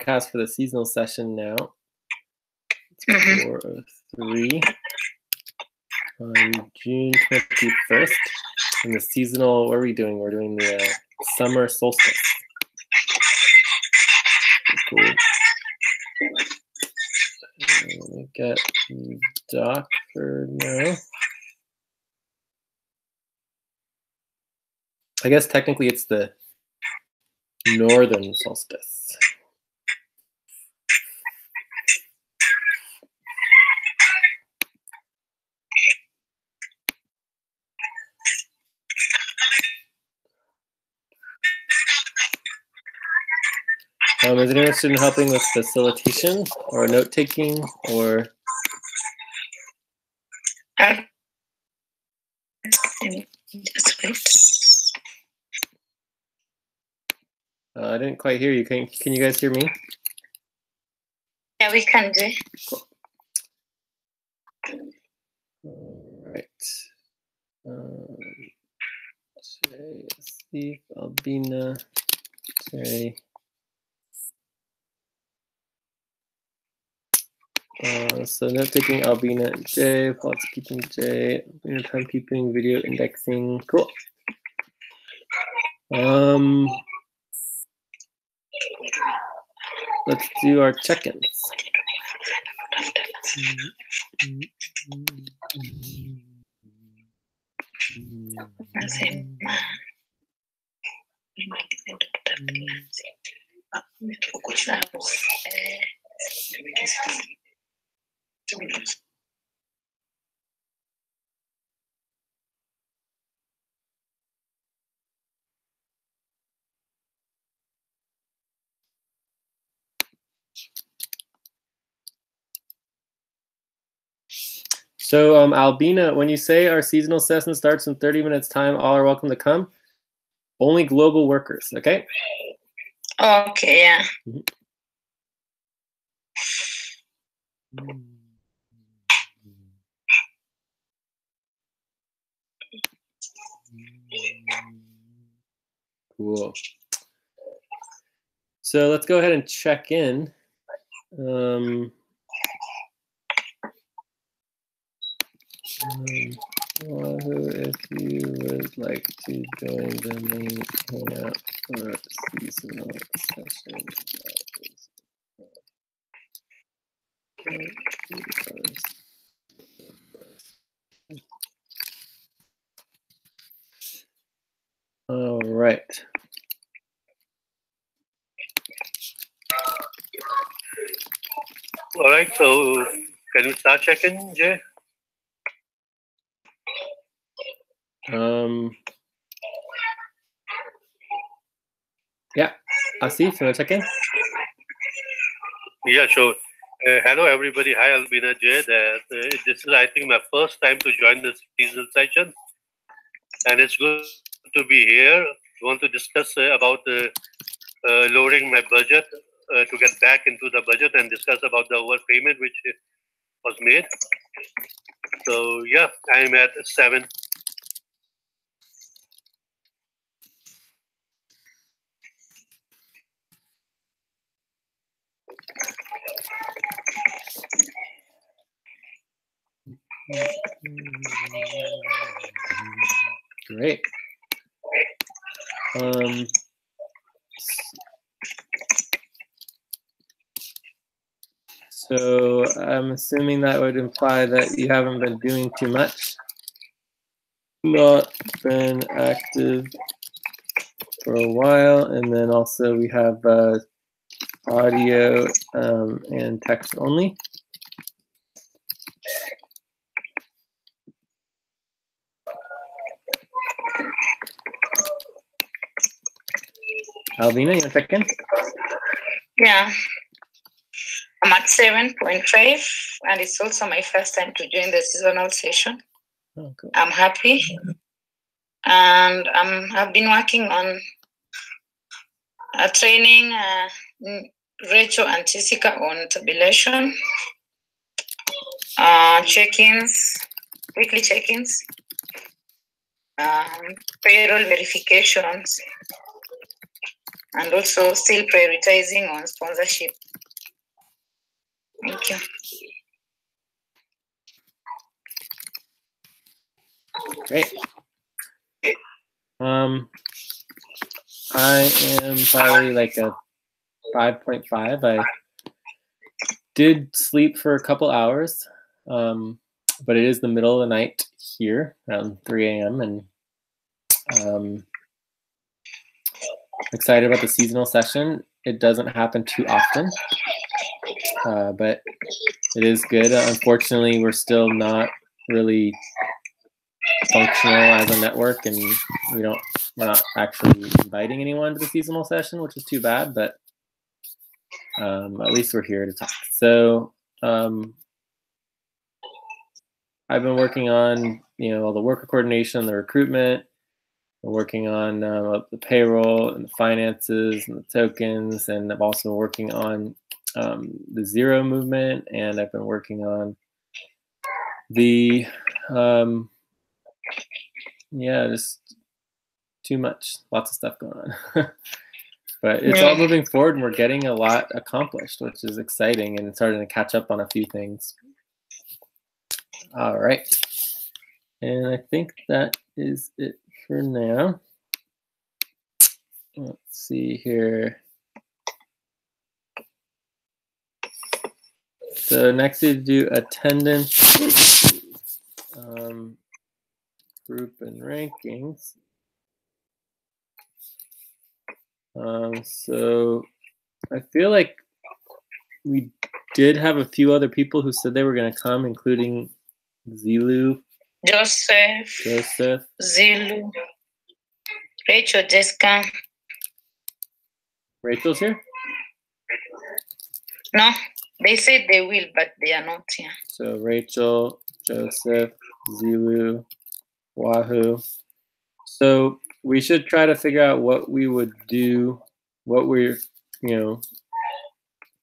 broadcast for the seasonal session now. It's 4:03 on June 21st. And the seasonal, what are we doing? We're doing the summer solstice. Cool. Let me get Doc for now. I guess technically it's the northern solstice. Is anyone interested in helping with facilitation or note-taking or? Just wait. I didn't quite hear you. Can you guys hear me? Yeah, we can do. Cool. All right. Jay, Steve, Albina, Jay. So note-taking, Albina, and Jay. Plots keeping Jay. Time keeping, video indexing. Cool. Let's do our check-ins. So Albina, when you say our seasonal session starts in 30 minutes time, all are welcome to come. Only global workers, okay? Okay, yeah. Cool. So let's go ahead and check in. Wahoo, if you would like to join the main hangout for seasonal session, all right. All right, so can we start checking, Jay? Yeah, Asif, you want to check in? Yeah, sure. Hello, everybody. Hi, Albina, Jay. This is, I think, my first time to join the seasonal session, and it's good to be here. I want to discuss about lowering my budget to get back into the budget and discuss about the overpayment which was made. So yeah, I'm at 7. Great. So I'm assuming that would imply that you haven't been doing too much. Not been active for a while, and then also we have audio and text only. Albina, you want to check in? Yeah. I'm at 7.5, and it's also my first time to join the seasonal session. Oh, cool. I'm happy, and I've been working on training Rachel and Jessica on tabulation, check-ins, weekly check-ins, payroll verifications, and also still prioritizing on sponsorship. Thank you. Great. I am probably like a 5.5. I did sleep for a couple hours, but it is the middle of the night here, around 3 a.m. and excited about the seasonal session. It doesn't happen too often, but it is good. Unfortunately, we're still not really functional as a network, and we're not actually inviting anyone to the seasonal session, which is too bad, but at least we're here to talk. So I've been working on all the worker coordination, the recruitment. I'm working on the payroll and the finances and the tokens, and I'm also working on the Zero movement, and I've been working on the just too much, lots of stuff going on. But it's all moving forward, and we're getting a lot accomplished, which is exciting, and starting to catch up on a few things. All right, and I think that is it for now. Let's see here. So next we do attendance, group and rankings. So I feel like we did have a few other people who said they were going to come, including Zilu, Joseph, Zilu, Rachel, Jessica. Rachel's here? No, they said they will, but they are not here. So Rachel, Joseph, Zilu, Wahoo. So we should try to figure out what we would do, what we're,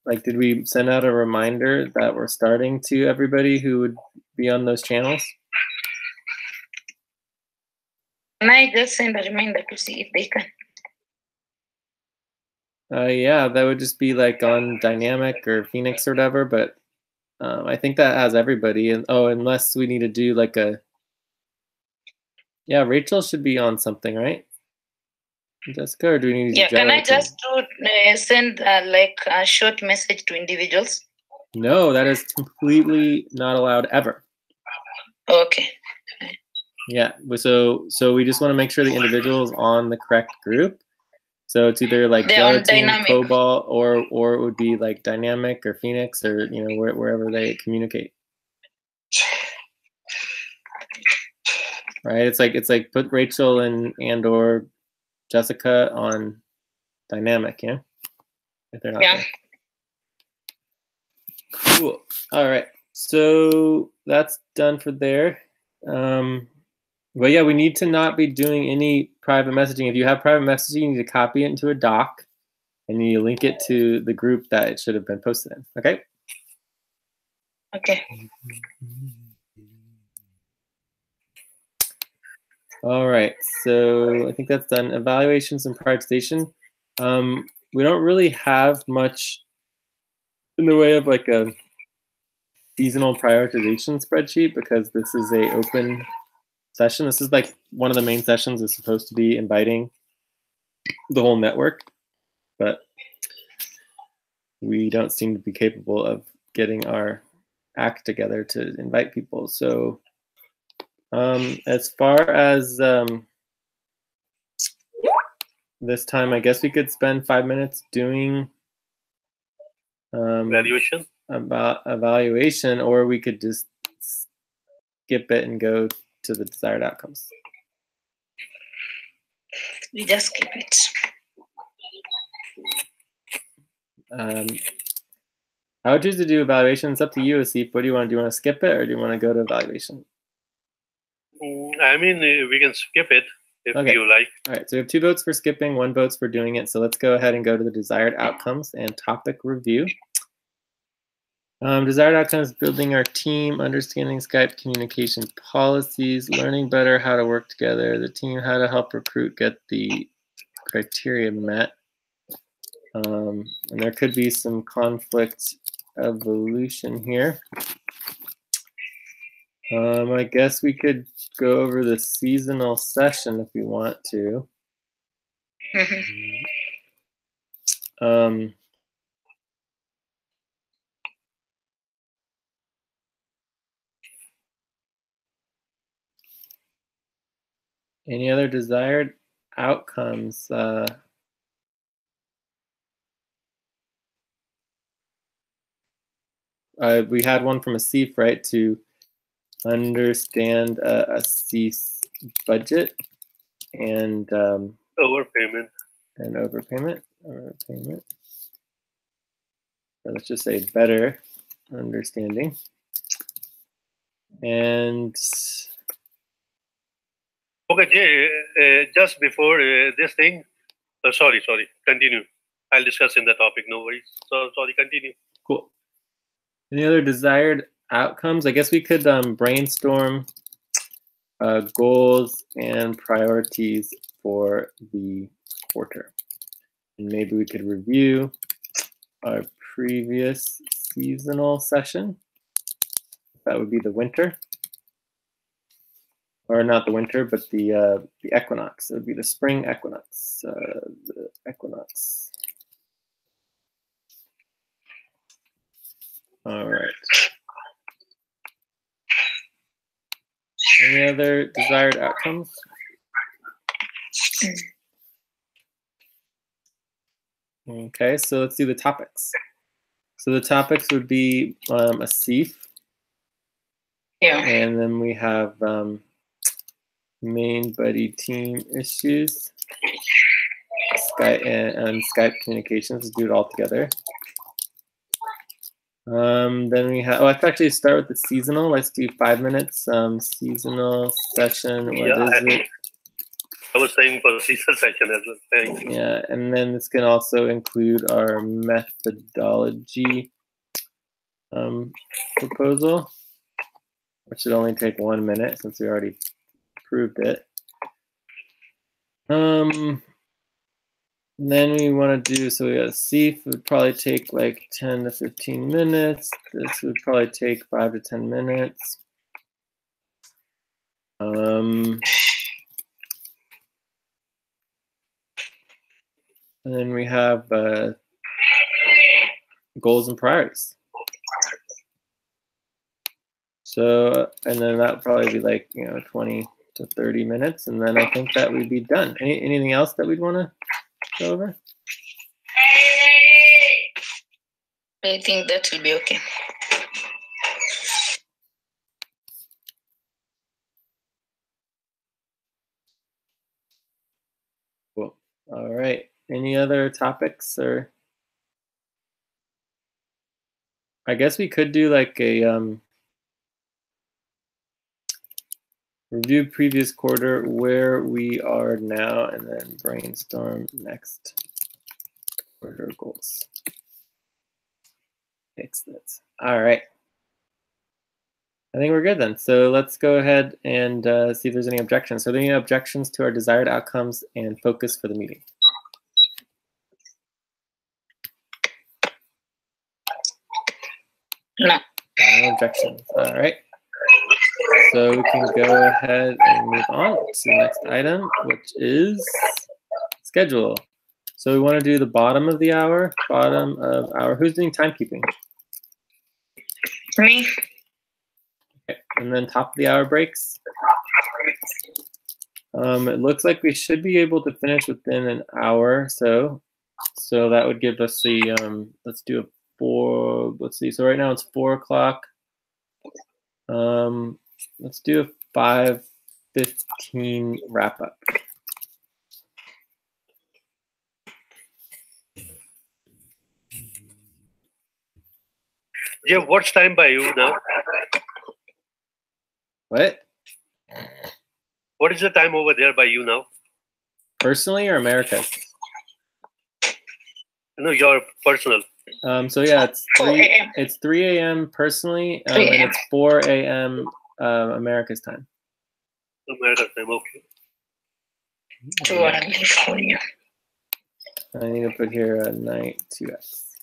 like, did we send out a reminder that we're starting to everybody who would be on those channels? Can I just send a reminder to see if they can? Yeah, that would just be like on Dynamic or Phoenix or whatever, but I think that has everybody. And unless we need to do like Rachel should be on something, right? Jessica, or do we need to can I just send like a short message to individuals? No, that is completely not allowed ever. Okay. Yeah, so we just want to make sure the individual is on the correct group. So it's either like Team, Cobalt, or it would be like Dynamic or Phoenix, or wherever they communicate. Right? It's like put Rachel and or Jessica on Dynamic, yeah? If they're not there. Cool. All right. So that's done for there. But yeah, we need to not be doing any private messaging. If you have private messaging, you need to copy it into a doc, and you link it to the group that it should have been posted in. Okay? Okay. All right. So I think that's done. Evaluations and prioritization. We don't really have much in the way of like a seasonal prioritization spreadsheet, because this is a open session. This is like one of the main sessions is supposed to be inviting the whole network, but we don't seem to be capable of getting our act together to invite people. So as far as this time, I guess we could spend 5 minutes doing evaluation, or we could just skip it and go to the desired outcomes. We just skip it. I would choose to do evaluation. It's up to you, Asif. What do you want to do? You want to skip it, or do you want to go to evaluation? I mean, we can skip it if you like. All right, so we have 2 votes for skipping, 1 vote for doing it. So let's go ahead and go to the desired outcomes and topic review. Desired outcomes: building our team, understanding Skype communication policies, learning better how to work together, the team, how to help recruit get the criteria met, And there could be some conflict evolution here. I guess we could go over the seasonal session if we want to. Any other desired outcomes? We had one from a CEF, right? To understand a CEF's budget and overpayment. And overpayment. Or let's just say better understanding. And okay, Jay, just before this thing, sorry, continue. I'll discuss in the topic, no worries. So sorry, continue. Cool. Any other desired outcomes? I guess we could brainstorm goals and priorities for the quarter. And maybe we could review our previous seasonal session. That would be the winter. Or not the winter, but the equinox. It would be the spring equinox. The equinox. All right. Any other desired outcomes? Okay, so let's do the topics. So the topics would be a CEF. Yeah. And then we have main buddy team issues, Skype and Skype communications. Let's do it all together. Then we have, let's actually start with the seasonal. Let's do 5 minutes. Seasonal session. What is it? I was saying for the seasonal session as well. Thank you. Yeah, and then this can also include our methodology proposal, which should only take 1 minute since we already proved it. Then we want to do, so we got a CEF, would probably take like 10 to 15 minutes. This would probably take 5 to 10 minutes. And then we have goals and priorities. So, and then that would probably be like, 20 to 30 minutes. And then I think that we'd be done. Anything else that we'd want to go over? I think that will be okay. Cool. All right. Any other topics, or I guess we could do like a review previous quarter, where we are now, and then brainstorm next quarter goals. Excellent. All right. I think we're good then. So let's go ahead and see if there's any objections. So are there any objections to our desired outcomes and focus for the meeting? No. No objections. All right. So we can go ahead and move on to the next item, which is schedule. So we want to do the bottom of the hour, who's doing timekeeping? Me. Okay. And then top of the hour breaks. It looks like we should be able to finish within an hour. So that would give us the, let's do a 4, let's see. So right now it's 4 o'clock. Let's do a 5:15 wrap up. Yeah, what's time by you now? What? What is the time over there by you now? Personally or America's? No, your personal. So yeah, it's 3 a.m. personally, and it's 4 a.m. America's time. America's time, okay. I need to put here a night 2x.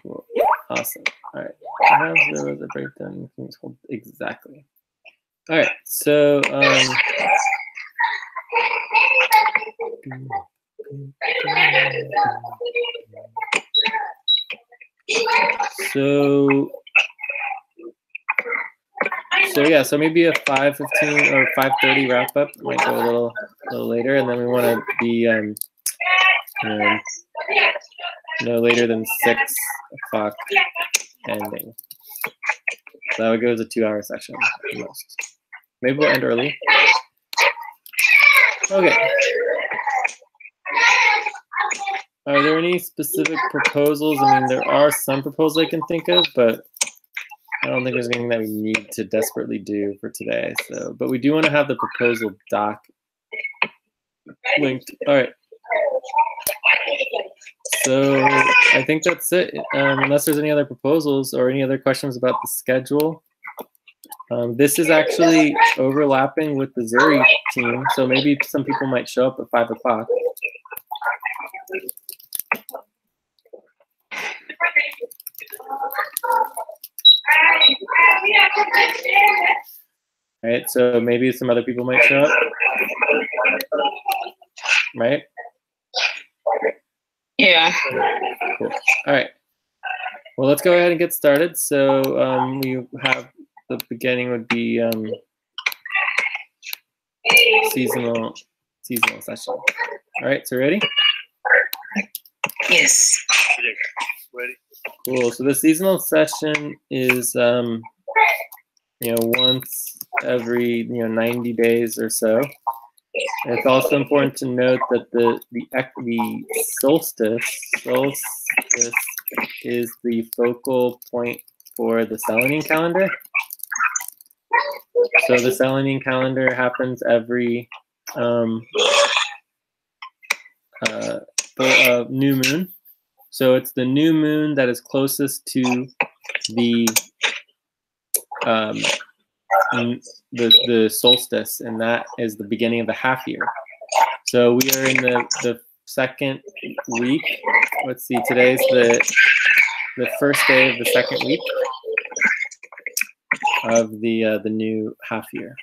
Cool. Awesome. All right. How there was a breakdown? Things hold exactly. All right. So yeah, so maybe a 5:15 or 5:30 wrap up. Might go a little later, and then we want to be no later than 6 o'clock ending. So that would go as a 2-hour session at most. Maybe we'll end early. Okay. Are there any specific proposals? I mean, there are some proposals I can think of, but I don't think there's anything that we need to desperately do for today. So, but we do want to have the proposal doc linked. All right. So I think that's it. Unless there's any other proposals or any other questions about the schedule. This is actually overlapping with the Zuri team, so maybe some people might show up at 5 o'clock. Right, so maybe some other people might show up. Right? Yeah. Cool. All right. Well, let's go ahead and get started. So we have the beginning would be seasonal session. All right, so ready? Yes. Ready. Cool. So the seasonal session is once every 90 days or so. It's also important to note that the solstice is the focal point for the Selenian calendar. So the Selenian calendar happens every new moon. So it's the new moon that is closest to the solstice, and that is the beginning of the half year. So we are in the second week. Let's see, today's the first day of the second week of the new half year.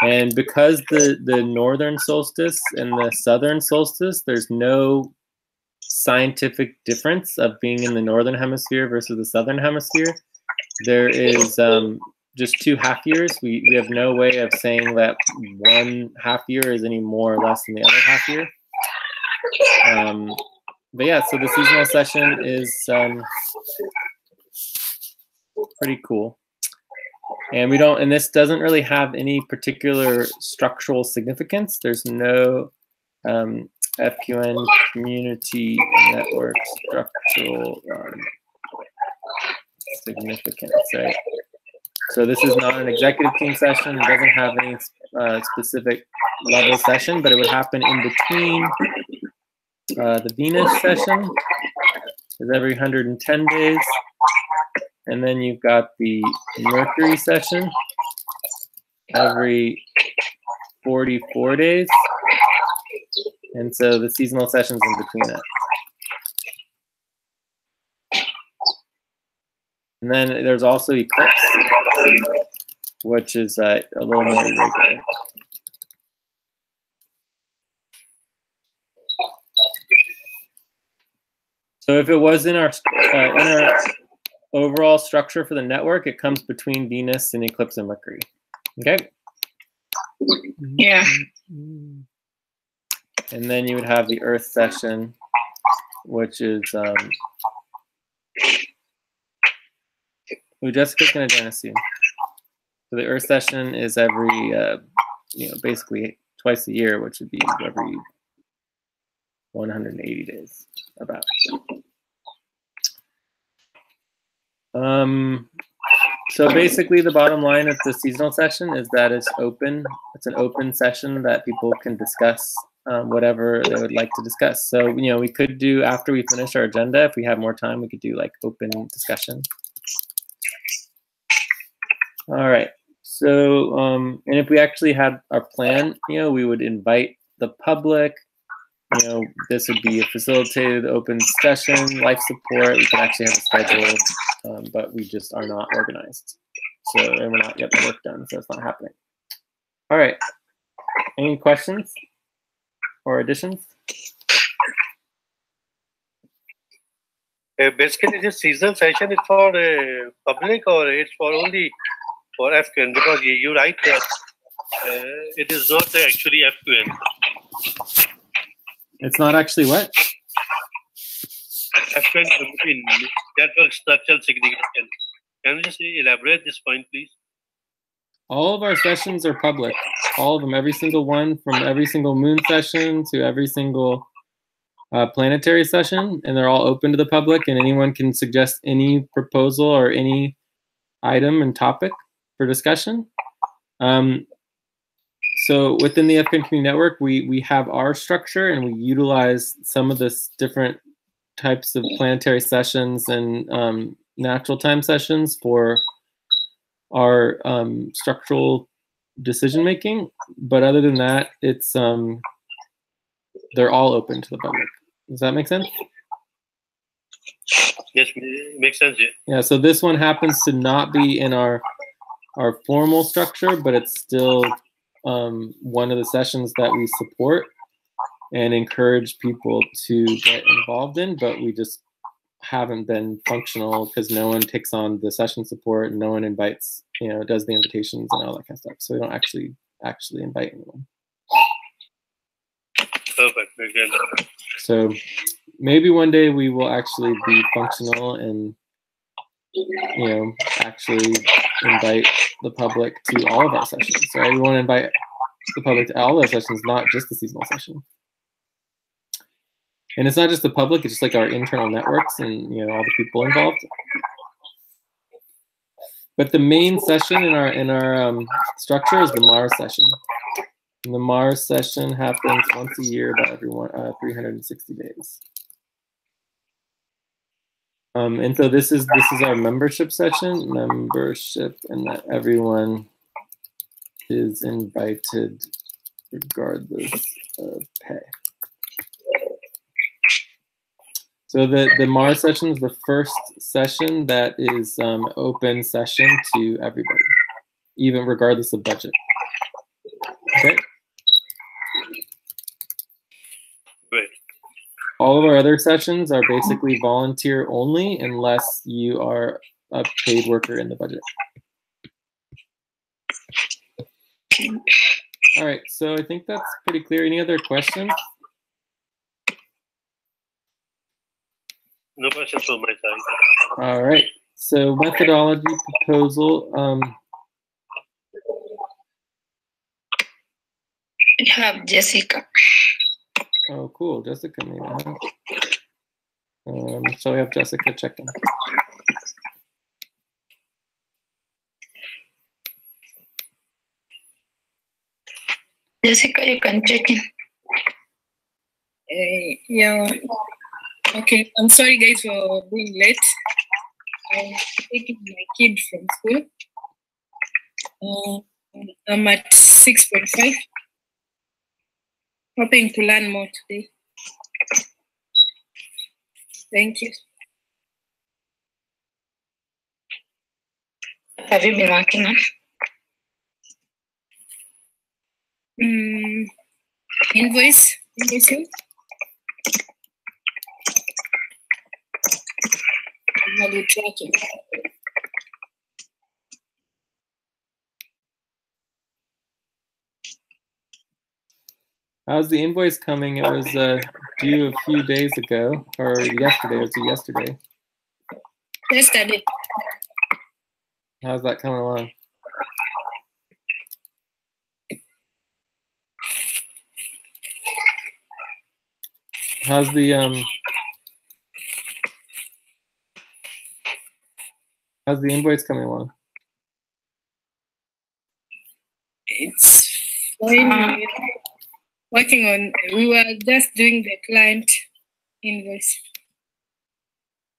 And because the northern solstice and the southern solstice, there's no scientific difference of being in the northern hemisphere versus the southern hemisphere. There is just 2 half years. We have no way of saying that one half year is any more or less than the other half year. But yeah, so the seasonal session is pretty cool. And this doesn't really have any particular structural significance. There's no FQN community network structural significance, right? So this is not an executive team session. It doesn't have any specific level session, but it would happen in between the Venus session is every 110 days. And then you've got the Mercury session every 44 days. And so the seasonal session's in between that. And then there's also eclipse, which is a little more irregular. So if it was in our overall structure for the network, it comes between Venus and eclipse and Mercury. Okay? Yeah. And then you would have the Earth session, which is Jessica's going to join us soon. So the Earth session is every, basically twice a year, which would be every 180 days, about. So basically, the bottom line of the seasonal session is that it's open. It's an open session that people can discuss whatever they would like to discuss. So we could do, after we finish our agenda, if we have more time, we could do like open discussion. All right. So, and if we actually had our plan, we would invite the public. You know, this would be a facilitated open discussion, life support. We could actually have a schedule, but we just are not organized. So, and we're not getting the work done, so it's not happening. All right. Any questions or additions? Basically, this seasonal session is for public, or it's for only for FQN? Because you write that it is not actually FQN. It's not actually what? FQN between network structural significance. Can you just elaborate this point, please? All of our sessions are public. All of them, every single one, from every single moon session to every single planetary session, and they're all open to the public, and anyone can suggest any proposal or any item and topic for discussion. So within the FQN Community Network, we have our structure, and we utilize some of the different types of planetary sessions and natural time sessions for our structural decision making. But other than that, it's they're all open to the public. Does that make sense? Yes, it makes sense. Yeah. Yeah. So this one happens to not be in our formal structure, but it's still one of the sessions that we support and encourage people to get involved in, but we just haven't been functional because no one takes on the session support and no one invites, you know, does the invitations and all that kind of stuff. So we don't actually invite anyone. Perfect. Again. So maybe one day we will actually be functional and, you know, actually invite the public to all of our sessions. So we want to invite the public to all of our sessions, not just the seasonal session. And it's not just the public; it's just like our internal networks and, you know, all the people involved. But the main session in our structure is the Mars session. And the Mars session happens once a year, about every 360 days. And so this is our membership session, and that everyone is invited regardless of pay. So the Mars session is the first session that is open session to everybody, even regardless of budget. Okay. Great. All of our other sessions are basically volunteer only unless you are a paid worker in the budget. All right, so I think that's pretty clear. Any other questions? No questions from my side. All right, so methodology proposal. We have Jessica. Oh, cool, Jessica maybe. So we have Jessica check in. Jessica, you can check in. Yeah. Okay. I'm sorry, guys, for being late. I'm taking my kid from school. I'm at 6.5. Hoping to learn more today. Thank you. Have you been working on? Invoicing. Value tracking. How's the invoice coming? It was due a few days ago, or yesterday. Was it yesterday? Yesterday. How's that coming along? How's the invoice coming along? It's fine. Working on. We were just doing the client invoice.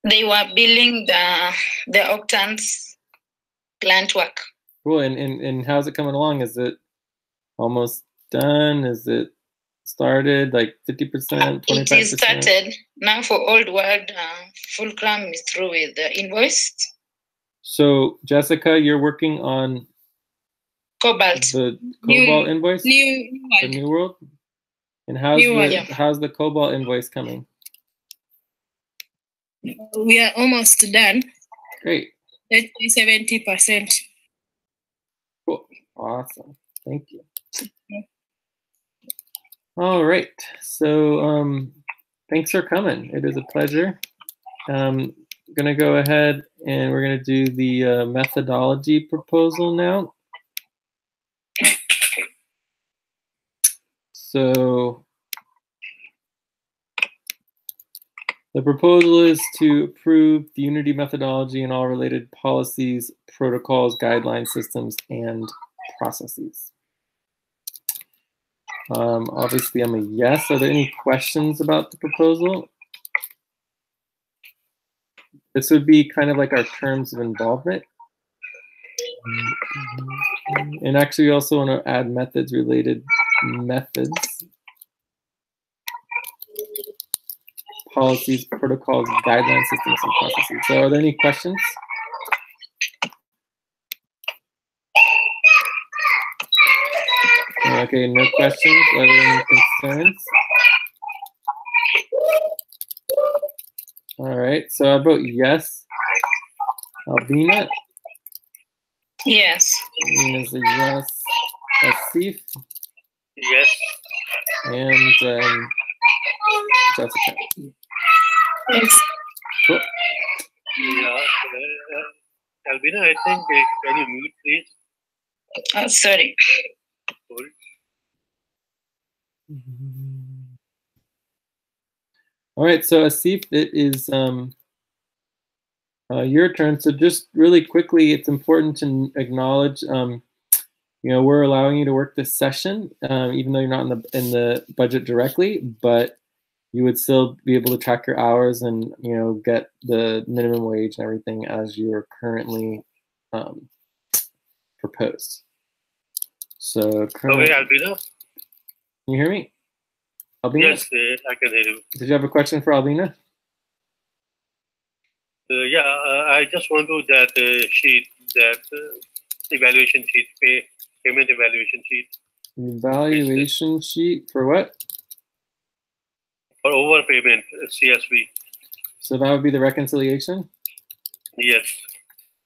They were billing the Octans client work. Cool. And how's it coming along? Is it almost done? Is it started, like 50%, 25%? It is started. Now for Old World, Fulcrum is through with the invoice. So, Jessica, you're working on Cobalt. the Cobalt invoice? New The World. New World? And how's New World, yeah. how's the Cobalt invoice coming? We are almost done. Great. Let's say 70%. Cool. Awesome. Thank you. All right. So thanks for coming. It is a pleasure. I'm going to go ahead and we're going to do the methodology proposal now. So the proposal is to approve the Unity methodology and all related policies, protocols, guidelines, systems, and processes. Obviously, I'm a yes. Are there any questions about the proposal? This would be kind of like our terms of involvement. And actually, we also want to add methods, related methods, policies, protocols, guidelines, systems, and processes. So are there any questions? Okay, no questions. Are there any concerns? All right, so I vote yes. Albina? Yes. Albina's a yes. Asif? Yes. And Jessica? Yes. Cool. Yeah. Albina, I think, can you mute, please? Sorry. Hold. All right, so Asif, it is your turn. So just really quickly, it's important to acknowledge, you know, we're allowing you to work this session, even though you're not in the budget directly, but you would still be able to track your hours and, you know, get the minimum wage and everything as you're currently proposed. So currently, Okay, Albina? can you hear me? Albina? Yes, I can hear you. Did you have a question for Albina? Yeah, I just want to that sheet, that evaluation sheet, payment evaluation sheet. Evaluation sheet for what? For overpayment, CSV. So that would be the reconciliation? Yes.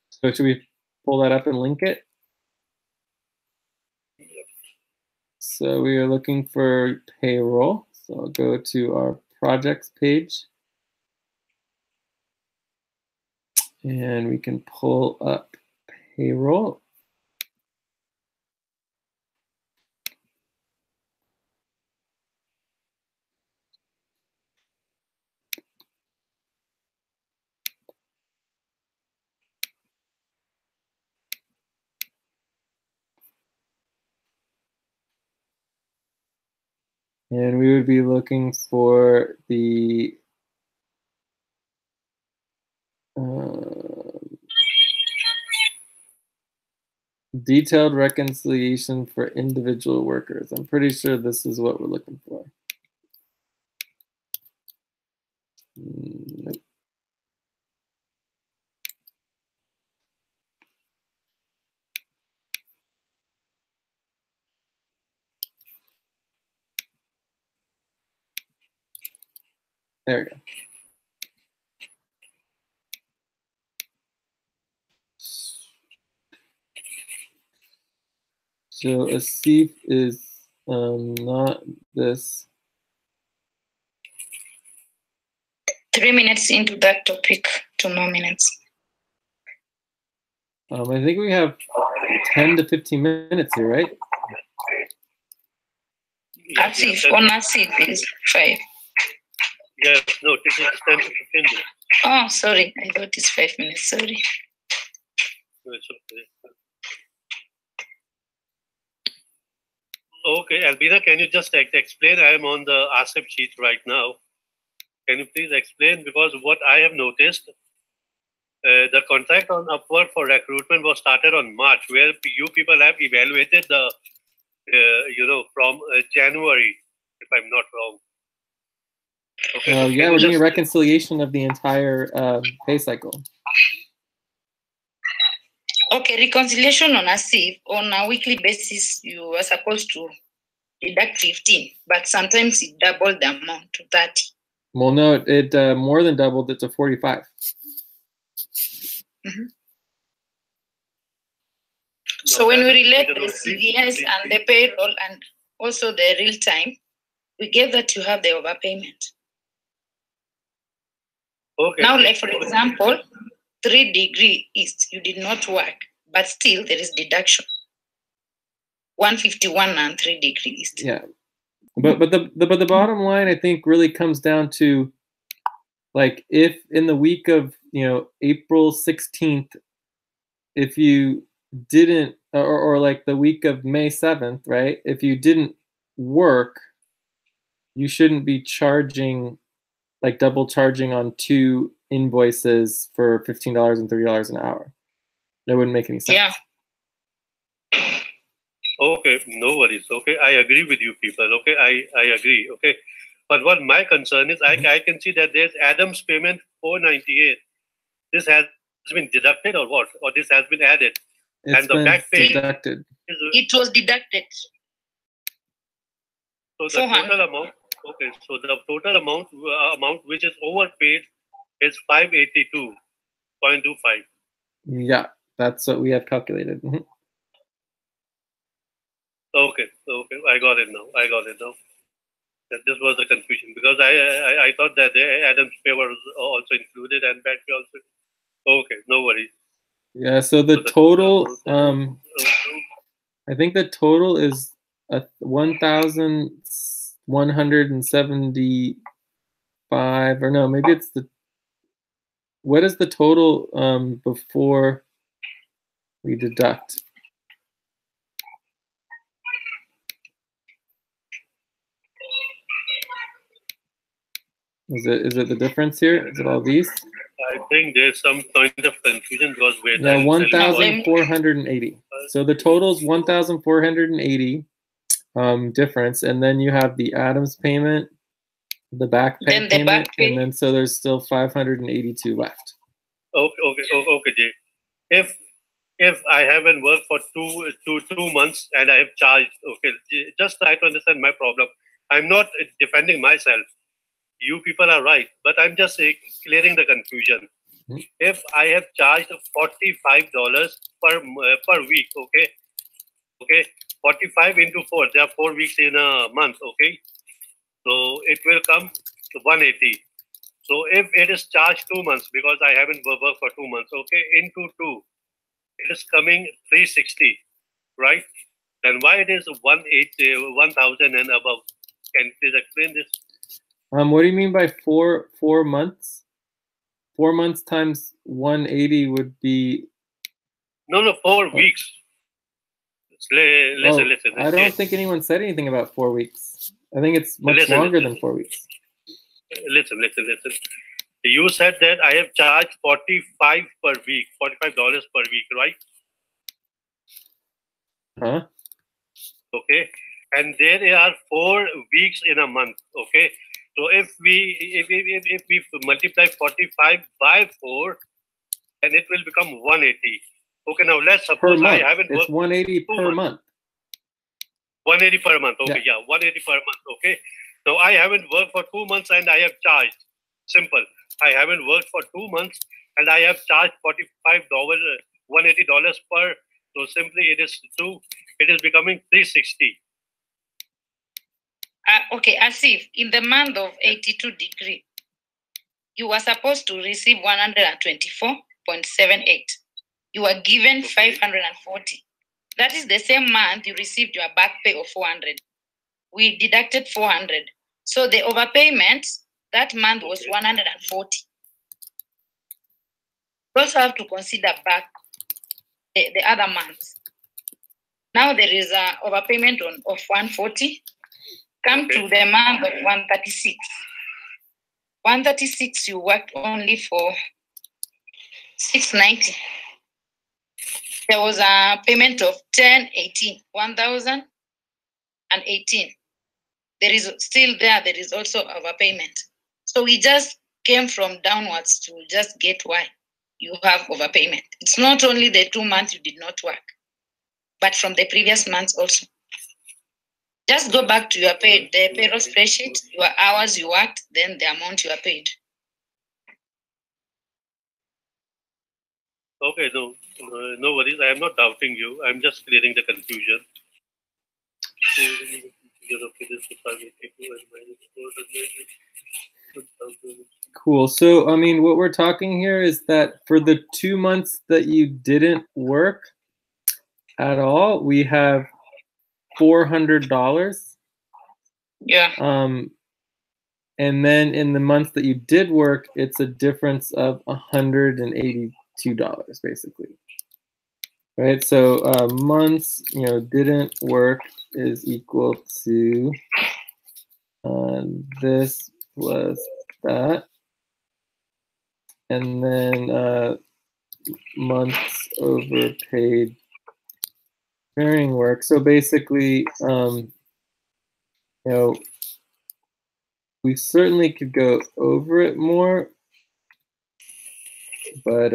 So should we pull that up and link it? So we are looking for payroll. So I'll go to our projects page. And we can pull up payroll. And we would be looking for the detailed reconciliation for individual workers. I'm pretty sure this is what we're looking for. Nope. There we go. So Asif is not this. 3 minutes into that topic, 2 more minutes. I think we have 10 to 15 minutes here, right? Asif, on Asif is 5. Yes, no, this is 10 to 15 minutes. Oh, sorry. I thought it's 5 minutes. Sorry. No, it's okay. Okay, Albina, can you just explain? I am on the ASEP sheet right now. Can you please explain? Because what I have noticed, the contract on Upwork for recruitment was started on March, where you people have evaluated the, you know, from January. if I'm not wrong. Okay. Oh, so yeah, can we're you doing a just- reconciliation of the entire pay cycle. Okay, reconciliation on a SIF, on a weekly basis, you are supposed to deduct 15, but sometimes it doubled the amount to 30. Well, no, it more than doubled it to 45. Mhm. No, So when we that's relate the the note, please, CVS please, and please. the payroll and also the real time, we get that you have the overpayment. Okay. Now, like for example, 3 degree east, you did not work, but still there is deduction. 151 and 3 degree east. Yeah, but the bottom line, I think, really comes down to, like, if in the week of April 16th, if you didn't, or like the week of May 7th, right? If you didn't work, you shouldn't be charging, like, double charging on 2 invoices for $15 and $30 an hour. That wouldn't make any sense. Yeah. Okay, no worries. Okay, I agree with you people. Okay, I agree. Okay, but what my concern is, I can see that there's Adam's payment 498. This has been deducted or what? Or this has been added? It's And the been back pay deducted. It was deducted. So the 400. total amount. Okay, so the total amount which is overpaid is 582.25. Yeah, that's what we have calculated. Mhm. Okay, I got it now. That this was the confusion because I thought that the Adam's pay was also included and back pay also. Okay, no worries. Yeah, so the total, I think the total is 1,175, or no, maybe it's what is the total before we deduct? Is it the difference here? Is it all these? I think there's some kind of confusion because wait. Yeah, I'll tell you what. 1,480. So the total is 1,480 difference, and then you have the Adams payment, the back pay Then the payment, back pay. and then so there's still 582 left. Okay, Jay. If I haven't worked for two months and I have charged, okay, just try to understand my problem. I'm not defending myself. You people are right, but I'm just clearing the confusion. Mhm. If I have charged $45 per week, okay, 45 into 4, there are 4 weeks in a month, okay, so it will come to 180. So if it is charged 2 months because I haven't worked for 2 months, okay, into 2, it is coming 360, right? Then why it is 1,000 and above? Can you please explain this? What do you mean by four months? 4 months times 180 would be. No, 4 weeks. Listen. I don't think anyone said anything about 4 weeks. I think it's much longer than 4 weeks. Listen. You said that I have charged $45 per week, $45 per week, right? Huh? Okay, and there are 4 weeks in a month. Okay, so if we multiply 45 by 4, then it will become 180. Okay, now let's Per suppose month. I haven't It's worked 180 2 per months. month. 180 per month. Okay, yeah, 180 per month. Okay, so I haven't worked for 2 months and I have charged. Simple. I haven't worked for 2 months and I have charged $45, $180 per. So simply it is becoming 360. Okay, Asif, in the month of 82 degree, you were supposed to receive 124.78. You were given 540. That is the same month you received your back pay of 400. We deducted 400. So the overpayment that month was 140. You also have to consider back the other months. Now there is an overpayment of 140. Come to the month of 136. 136, you worked only for 690. There was a payment of 1,018. there is still there is also overpayment. So we just came from downwards to just get why you have overpayment. It's not only the 2 months you did not work, but from the previous months also. Just go back to your the payroll spreadsheet, your hours you worked, then the amount you are paid. Okay, no worries. I am not doubting you. I'm just clearing the confusion. Cool. So, I mean, what we're talking here is that for the 2 months that you didn't work at all, we have $400. Yeah. And then in the months that you did work, it's a difference of $182, basically. Right? So months, didn't work is equal to this plus that. And then months overpaid during work. So basically, we certainly could go over it more, but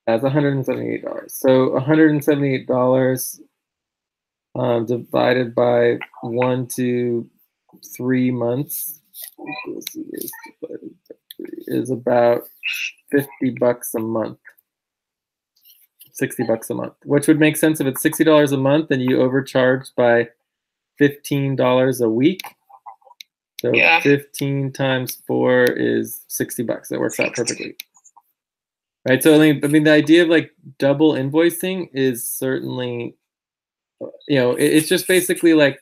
that's $178. So $178 divided by 1 to 3 months is about $50 a month. $60 a month, which would make sense if it's $60 a month and you overcharged by $15 a week. So yeah. 15 times 4 is $60. That works out perfectly. Right. So I mean, the idea of like double invoicing is certainly, it's just basically like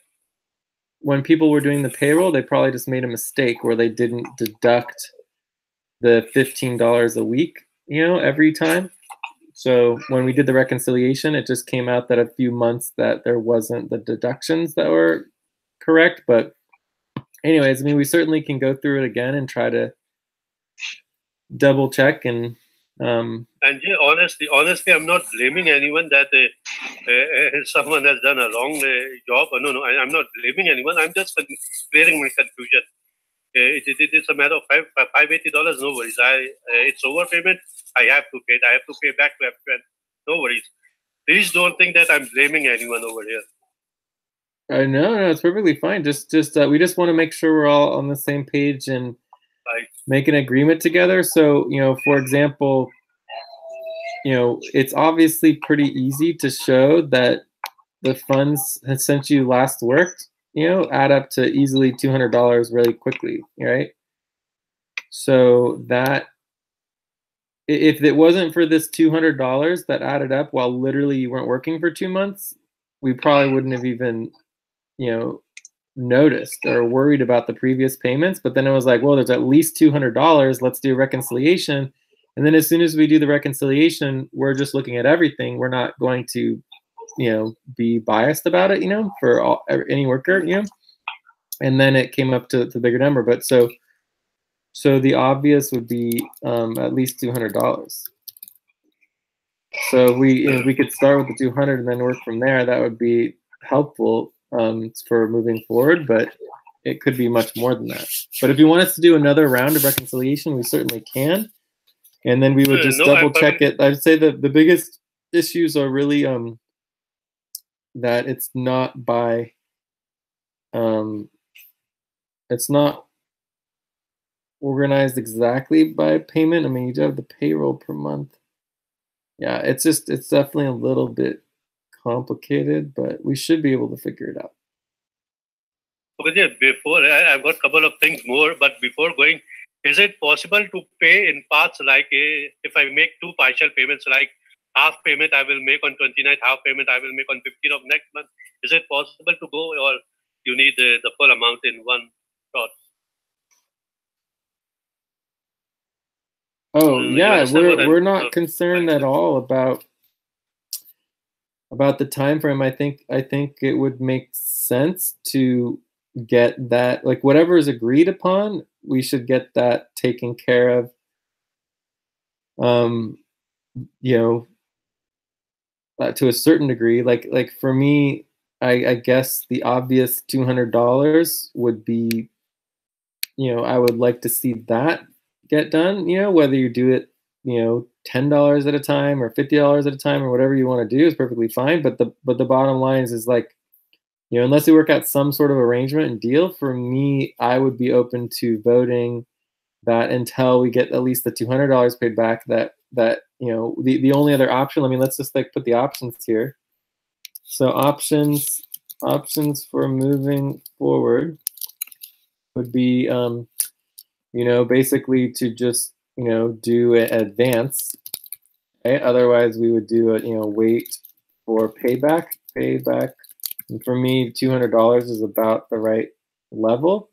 when people were doing the payroll, they probably just made a mistake where they didn't deduct the $15 a week, every time. So when we did the reconciliation, it just came out that a few months that there wasn't the deductions that were correct. But anyways, I mean, we certainly can go through it again and try to double check and yeah, honestly, I'm not blaming anyone that someone has done a wrong job. No, I'm not blaming anyone. I'm just clearing my confusion. It's a matter of $580. No worries. It's overpayment. I have to pay it. I have to pay back to everyone. No worries. Please don't think that I'm blaming anyone over here. No, it's perfectly fine. Just we just want to make sure we're all on the same page and make an agreement together. So, for example, it's obviously pretty easy to show that the funds since you last worked, add up to easily $200 really quickly, right? So that if it wasn't for this $200 that added up while literally you weren't working for 2 months, we probably wouldn't have even, noticed or worried about the previous payments. But then it was like, well, there's at least $200. Let's do a reconciliation. And then as soon as we do the reconciliation, we're just looking at everything. We're not going to, be biased about it, for any worker, And then it came up to the bigger number. But so the obvious would be at least $200. So we could start with the 200 and then work from there. That would be helpful for moving forward, but it could be much more than that. But if you want us to do another round of reconciliation, we certainly can. And then we would just double check it. I'd say the biggest issues are really that it's not by it's not organized exactly by payment. I mean, you do have the payroll per month. Yeah, it's definitely a little bit complicated, but we should be able to figure it out. Okay, before I've got a couple of things more, but before going, is it possible to pay in parts, like if I make 2 partial payments, like half payment I will make on 29th, half payment I will make on 15th of next month? Is it possible to go, or you need the full amount in one shot? Oh yeah, we're not concerned at all about the time frame. I think it would make sense to get that, like whatever is agreed upon, we should get that taken care of. to a certain degree. Like for me, I guess the obvious $200 would be, I would like to see that get done. Whether you do it, $10 at a time or $50 at a time or whatever you want to do is perfectly fine. But the bottom line is like, unless we work out some sort of arrangement and deal, for me, I would be open to voting that until we get at least the $200 paid back. That the only other option. Let's just like put the options here. So options for moving forward would be, basically to just do an advance. Okay? Otherwise, we would do a wait for payback. And for me, $200 is about the right level.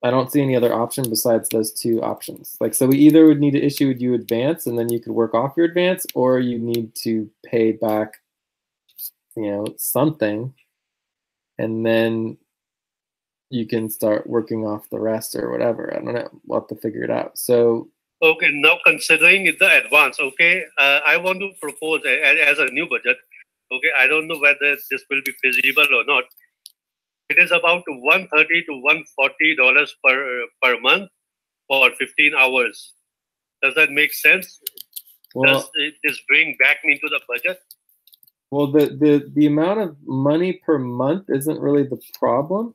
I don't see any other option besides those two options. So we either would need to issue you advance and then you could work off your advance, or you need to pay back, something, and then you can start working off the rest or whatever. I don't know. We'll have to figure it out. So. Okay, now considering the advance, okay, I want to propose as a new budget. Okay, I don't know whether this will be feasible or not. It is about $130 to $140 per month for 15 hours. Does that make sense? Well, does this bring back into the budget? Well, the amount of money per month isn't really the problem.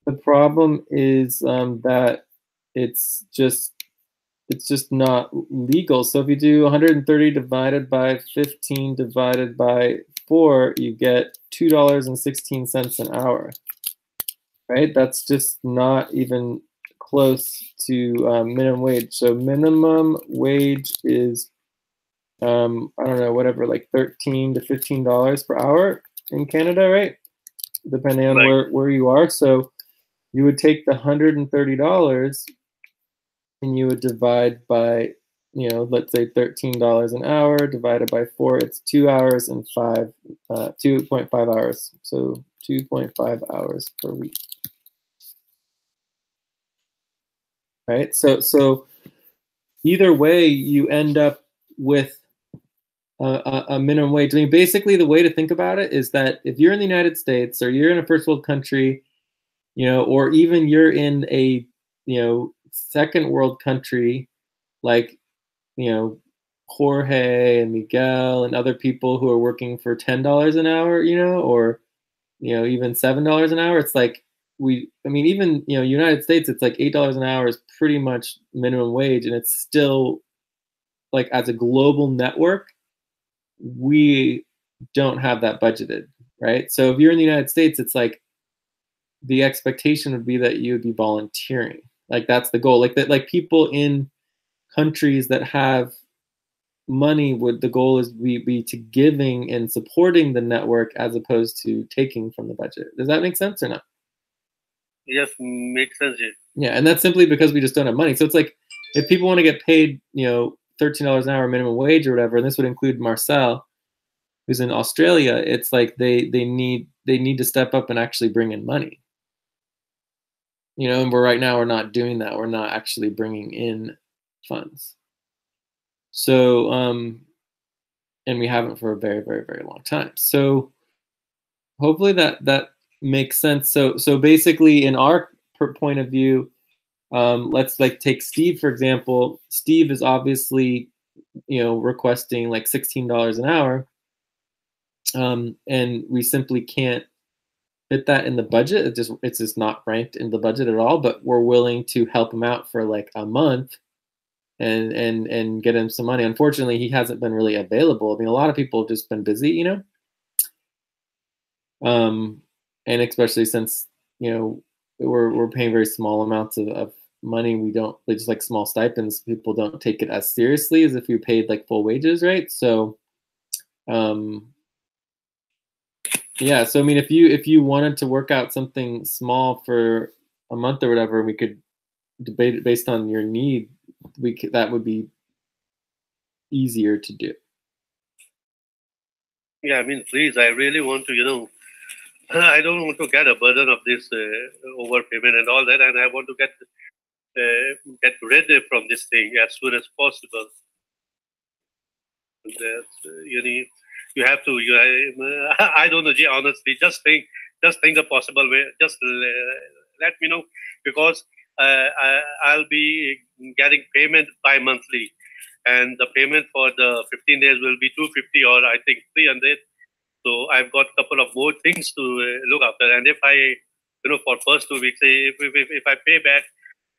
The problem is that it's just not legal. So if you do 130 divided by 15 divided by 4, you get $2.16 an hour, right? That's just not even close to minimum wage. So minimum wage is, I don't know, whatever, like $13 to $15 per hour in Canada, right? Depending on where you are. So you would take the $130 and you would divide by, let's say $13 an hour divided by 4. It's 2 hours and 2.5 hours. So 2.5 hours per week. Right. So either way, you end up with a minimum wage. Basically, the way to think about it is that if you're in the United States or you're in a first world country, or even you're in a, second world country, like, Jorge and Miguel and other people who are working for $10 an hour, or, even $7 an hour. It's like even, United States, it's like $8 an hour is pretty much minimum wage. And it's still like, as a global network, we don't have that budgeted, right? So if you're in the United States, it's like the expectation would be that you would be volunteering. Like that's the goal. Like that, like people in countries that have money the goal is be to giving and supporting the network as opposed to taking from the budget. Does that make sense or not? Yes, makes sense. Yeah, and that's simply because we just don't have money. So it's like if people want to get paid, $13 an hour minimum wage or whatever, and this would include Marcel, who's in Australia, it's like they need to step up and actually bring in money. And right now we're not doing that. We're not actually bringing in funds. So, and we haven't for a very, very, very long time. So hopefully that makes sense. So basically in our point of view, let's like take Steve, for example. Steve is obviously, requesting like $16 an hour. And we simply can't fit that in the budget. It's just not ranked in the budget at all, but we're willing to help him out for like a month and get him some money. Unfortunately, he hasn't been really available. A lot of people have just been busy, and especially since, we're paying very small amounts of money. We don't, just like small stipends, people don't take it as seriously as if you paid like full wages, right? So, yeah, so if you wanted to work out something small for a month or whatever, we could debate it based on your need. That would be easier to do. Yeah, please, I really want to, I don't want to get a burden of this overpayment and all that, and I want to get get rid from this thing as soon as possible. That you have to. I don't know, Jay. Honestly, just think a possible way. Just let me know, because I'll be getting payment bi-monthly, and the payment for the 15 days will be 250 or I think 300. So I've got a couple of more things to look after. And if I, for first 2 weeks, if I pay back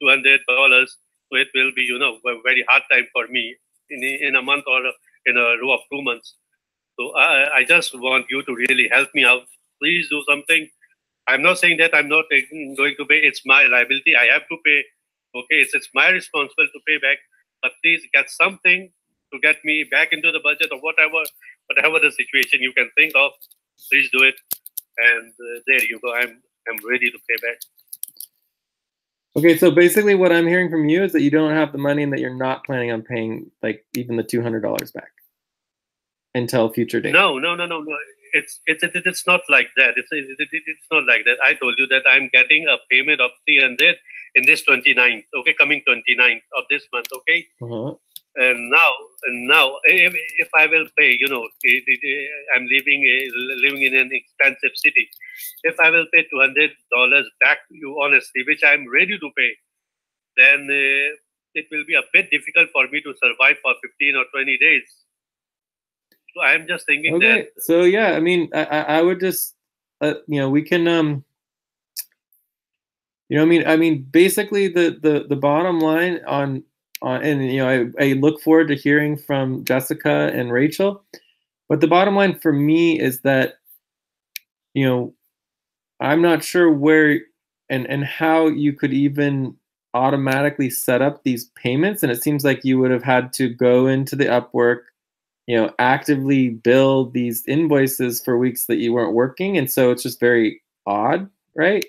$200, so it will be, a very hard time for me in a month or in a row of 2 months. So I just want you to really help me out. Please do something. I'm not saying that I'm not going to pay. It's my liability. I have to pay. Okay, it's my responsibility to pay back. But please get something to get me back into the budget or whatever the situation you can think of. Please do it. And there you go. I'm ready to pay back. Okay, so basically what I'm hearing from you is that you don't have the money and that you're not planning on paying like even the $200 back until future date. No. It's not like that. It's not like that. I told you that I'm getting a payment of 300 in this 29th. Okay, coming 29th of this month. Okay. And now, if I will pay, I'm living in an expensive city. If I will pay $200 back to you honestly, which I'm ready to pay, then it will be a bit difficult for me to survive for 15 or 20 days. So I'm just thinking that. So yeah, I mean, I would just, we can, I mean, basically the bottom line on and I look forward to hearing from Jessica and Rachel, but the bottom line for me is that, I'm not sure where and how you could even automatically set up these payments, and it seems like you would have had to go into the Upwork, actively bill these invoices for weeks that you weren't working, and so it's just very odd, right?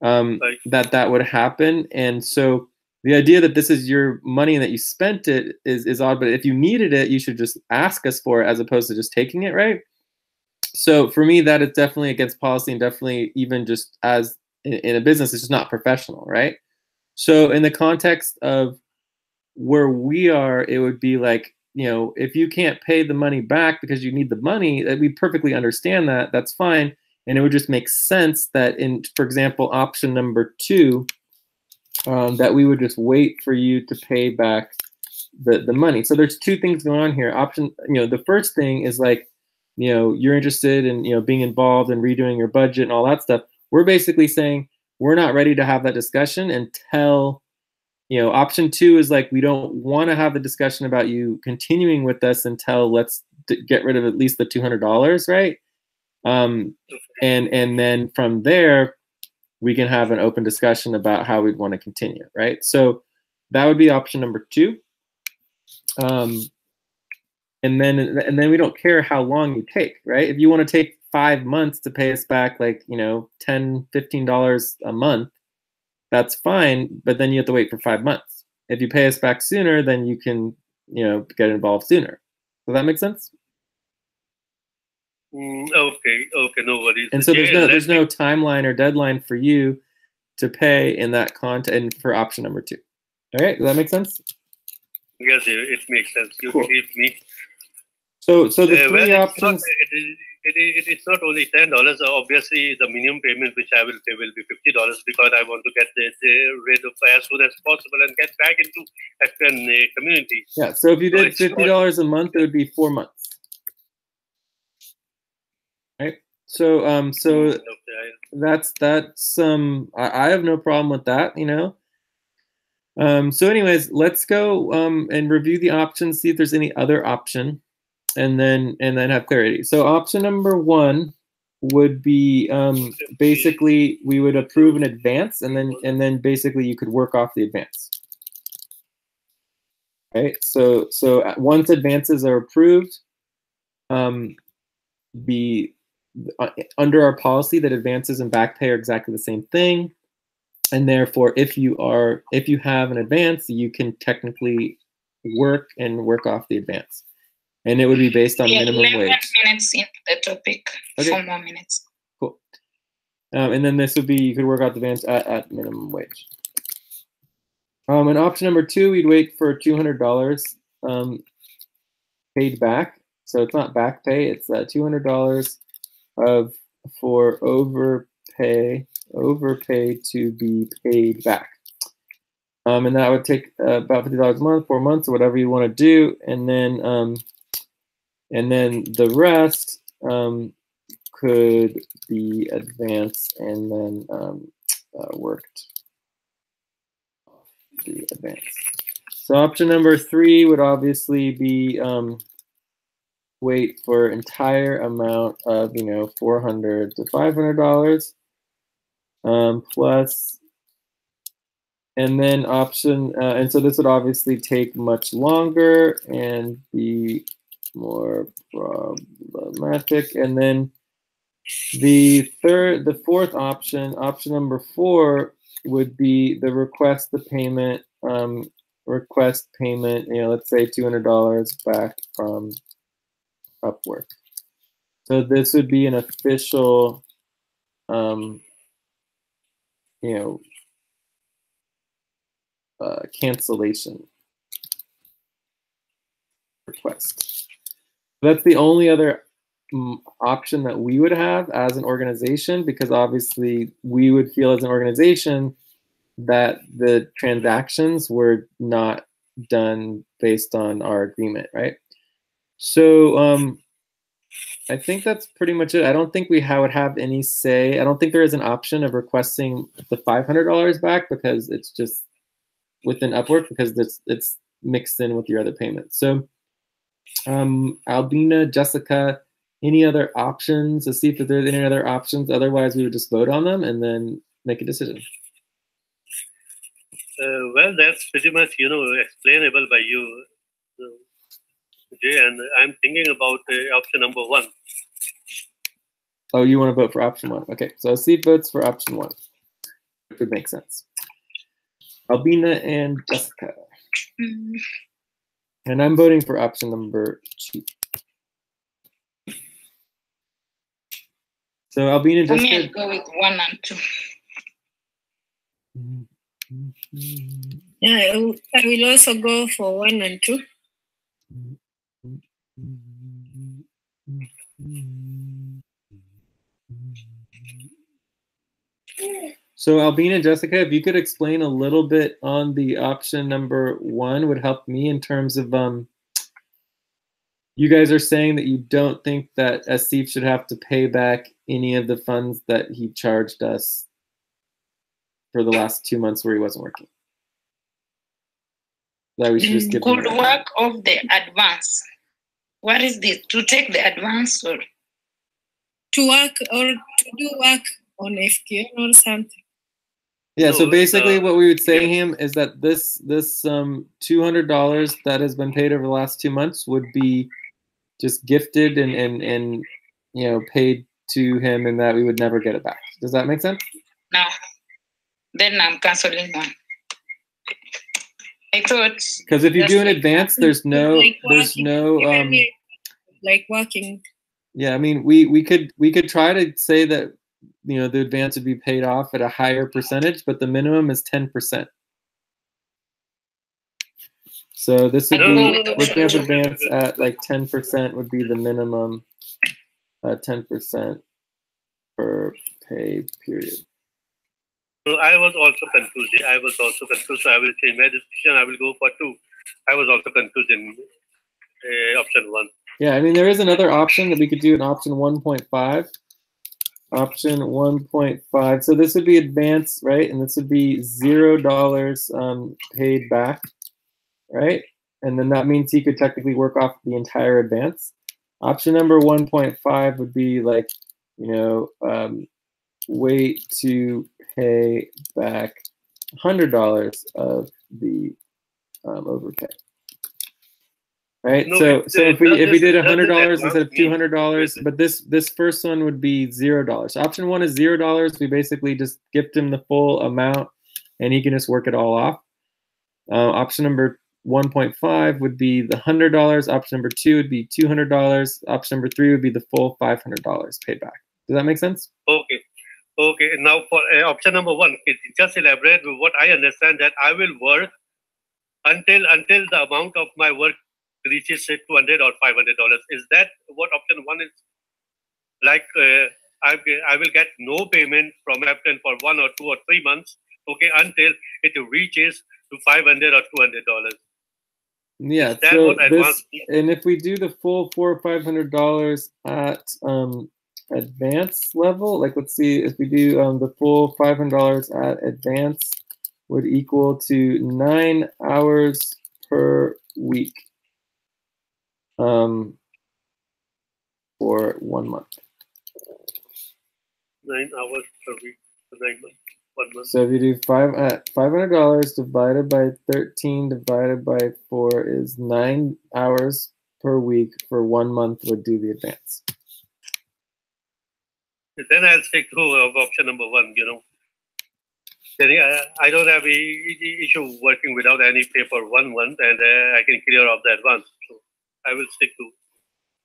That would happen, and so the idea that this is your money and that you spent it is odd. But if you needed it, you should just ask us for it as opposed to just taking it, right? So for me, that is definitely against policy, and definitely even just as in a business, it's just not professional, right? So in the context of where we are, it would be like, if you can't pay the money back because you need the money, we perfectly understand that. That's fine. And it would just make sense that for example, option number 2, that we would just wait for you to pay back the money. So there's 2 things going on here. The first thing is like, you're interested in, being involved in redoing your budget and all that stuff. We're basically saying we're not ready to have that discussion until, option 2 is like, we don't want to have the discussion about you continuing with us until let's get rid of at least the $200, right? And then from there, we can have an open discussion about how we'd want to continue, right? So that would be option number 2. And then we don't care how long you take, right? If you want to take 5 months to pay us back, like, $10, $15 a month, that's fine, but then you have to wait for 5 months. If you pay us back sooner, then you can, get involved sooner. Does that make sense? Okay, no worries. And so there's no timeline or deadline for you to pay in that content for option number 2. All right, does that make sense? Yes, it makes sense. You cool. believe me. So the 3 options. It's not only $10. Obviously, the minimum payment which I will pay will be $50 because I want to get rid of as soon as possible and get back into a community. Yeah. So if you did $50 a month, it would be 4 months. Right. So that's I have no problem with that. So anyways, let's go and review the options, see if there's any other option, and then have clarity. So option number 1 would be basically we would approve an advance, and then basically you could work off the advance. Right. So once advances are approved, under our policy that advances and back pay are exactly the same thing. And therefore, if you have an advance, you can technically work off the advance, and it would be based on minimum 11 wage. minutes into the topic. Okay. 4 more minutes. Cool. And then this would be you could work out the advance at minimum wage. And option number 2, we'd wait for $200 paid back. So it's not back pay, it's $200 for overpay to be paid back. And that would take about $50 a month, 4 months, or whatever you want to do, and then the rest could be advanced and then worked the advance. So option number 3 would obviously be wait for entire amount of $400 to $500 plus, and then option and so this would obviously take much longer and be more problematic. And then the fourth option, option number 4, would be the request payment, let's say $200 back from Upwork. So this would be an official, cancellation request. That's the only other option that we would have as an organization, because obviously we would feel as an organization that the transactions were not done based on our agreement, right? So I think that's pretty much it. I don't think we would have any say. I don't think there is an option of requesting the $500 back, because it's just within Upwork, because it's mixed in with your other payments. So Albina, Jessica, any other options? Let's see if there's any other options. Otherwise, we would just vote on them and then make a decision. Well, that's pretty much, explainable by you, Jay, and I'm thinking about option number 1. Oh, you want to vote for option 1? Okay, so Steve votes for option 1. It would make sense. Albina and Jessica. And I'm voting for option number 2. So Albina, Jessica. I'm go with 1 and 2. Yeah, I will also go for 1 and 2. So Albina and Jessica, if you could explain a little bit on the option number 1, would help me in terms of you guys are saying that you don't think that Asif should have to pay back any of the funds that he charged us for the last 2 months where he wasn't working. That we should just give Good work of the advance. What is this? To take the advance or To work or to do work on FQN or something. Yeah, so basically what we would say to him is that this $200 that has been paid over the last 2 months would be just gifted and paid to him, and that we would never get it back. Does that make sense? no? Then I'm canceling 1. I thought, because if you do in advance, there's no like working. Yeah, I mean we could try to say that the advance would be paid off at a higher percentage, but the minimum is 10%. So this would be looking at advance at like 10% would be the minimum, 10% per pay period. So I was also confused. So I will change my decision. I will go for 2. I was also confused in option 1. Yeah, I mean there is another option that we could do in option 1.5. Option 1.5. So this would be advance, right? And this would be $0 paid back, right? And then that means he could technically work off the entire advance. Option number 1.5 would be like, wait to pay back $100 of the overpay. Right. No, so if we did $100 instead of $200, but this first one would be $0. So option 1 is $0. We basically just gift him the full amount, and he can just work it all off. Option number 1.5 would be the $100. Option number 2 would be $200. Option number 3 would be the full $500 paid back. Does that make sense? Okay. Now for option number 1, just elaborate with what I understand, that I will work until the amount of my work reaches say $200 or $500. Is that what option one is? Like I will get no payment from Apple for 1 or 2 or 3 months, okay, until it reaches to $500 or $200. Yeah, so this, and if we do the full $400 or $500 at advanced level, like let's see, if we do the full $500 at advanced, would equal to 9 hours per week for 1 month. 9 hours per week for 9 months. 1 month. So if you do $500 divided by 13 divided by 4 is 9 hours per week for 1 month would do the advance. Then I'll stick to option number 1, you know. I don't have any issue working without any pay for 1 month, and I can clear off that once. So I will stick to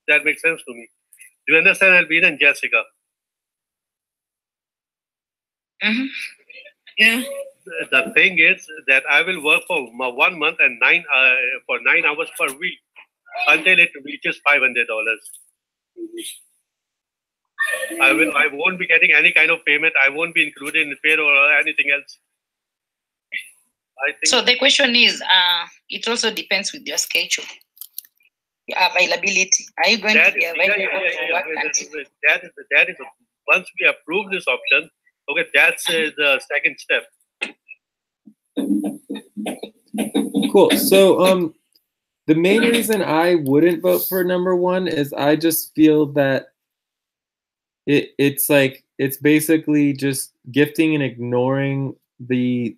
that. Makes sense to me. Do you understand, Albina and Jessica? Mm-hmm. Yeah. The thing is that I will work for 1 month and 9 hours per week until it reaches $500. I won't be getting any kind of payment. I won't be included in payroll or anything else. I think so. The question is, it also depends with your schedule, your availability. Are you going to be available for work? That is once we approve this option, okay, that's the second step. Cool. So the main reason I wouldn't vote for number 1 is I just feel that it's basically just gifting and ignoring the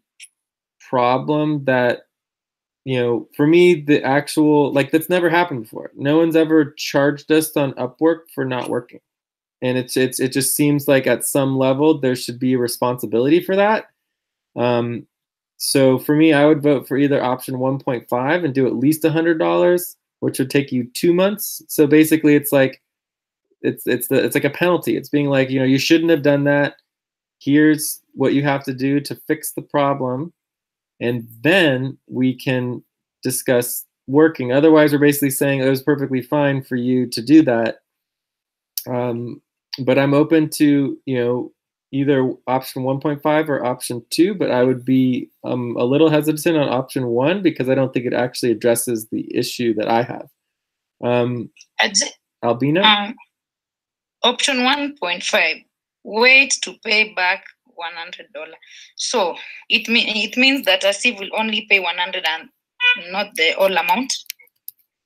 problem that, you know, for me, the actual, like, that's never happened before. No one's ever charged us on Upwork for not working. And it just seems like at some level there should be a responsibility for that. So for me, I would vote for either option 1.5 and do at least $100, which would take you 2 months. So basically, it's like it's like a penalty. It's being like, you know, you shouldn't have done that. Here's what you have to do to fix the problem, and then we can discuss working. Otherwise, we're basically saying it was perfectly fine for you to do that. But I'm open to, you know, either option 1.5 or option 2, but I would be a little hesitant on option 1 because I don't think it actually addresses the issue that I have. Albina? Option 1.5, wait to pay back $100. So it means that a SIV will only pay 100 and not the whole amount?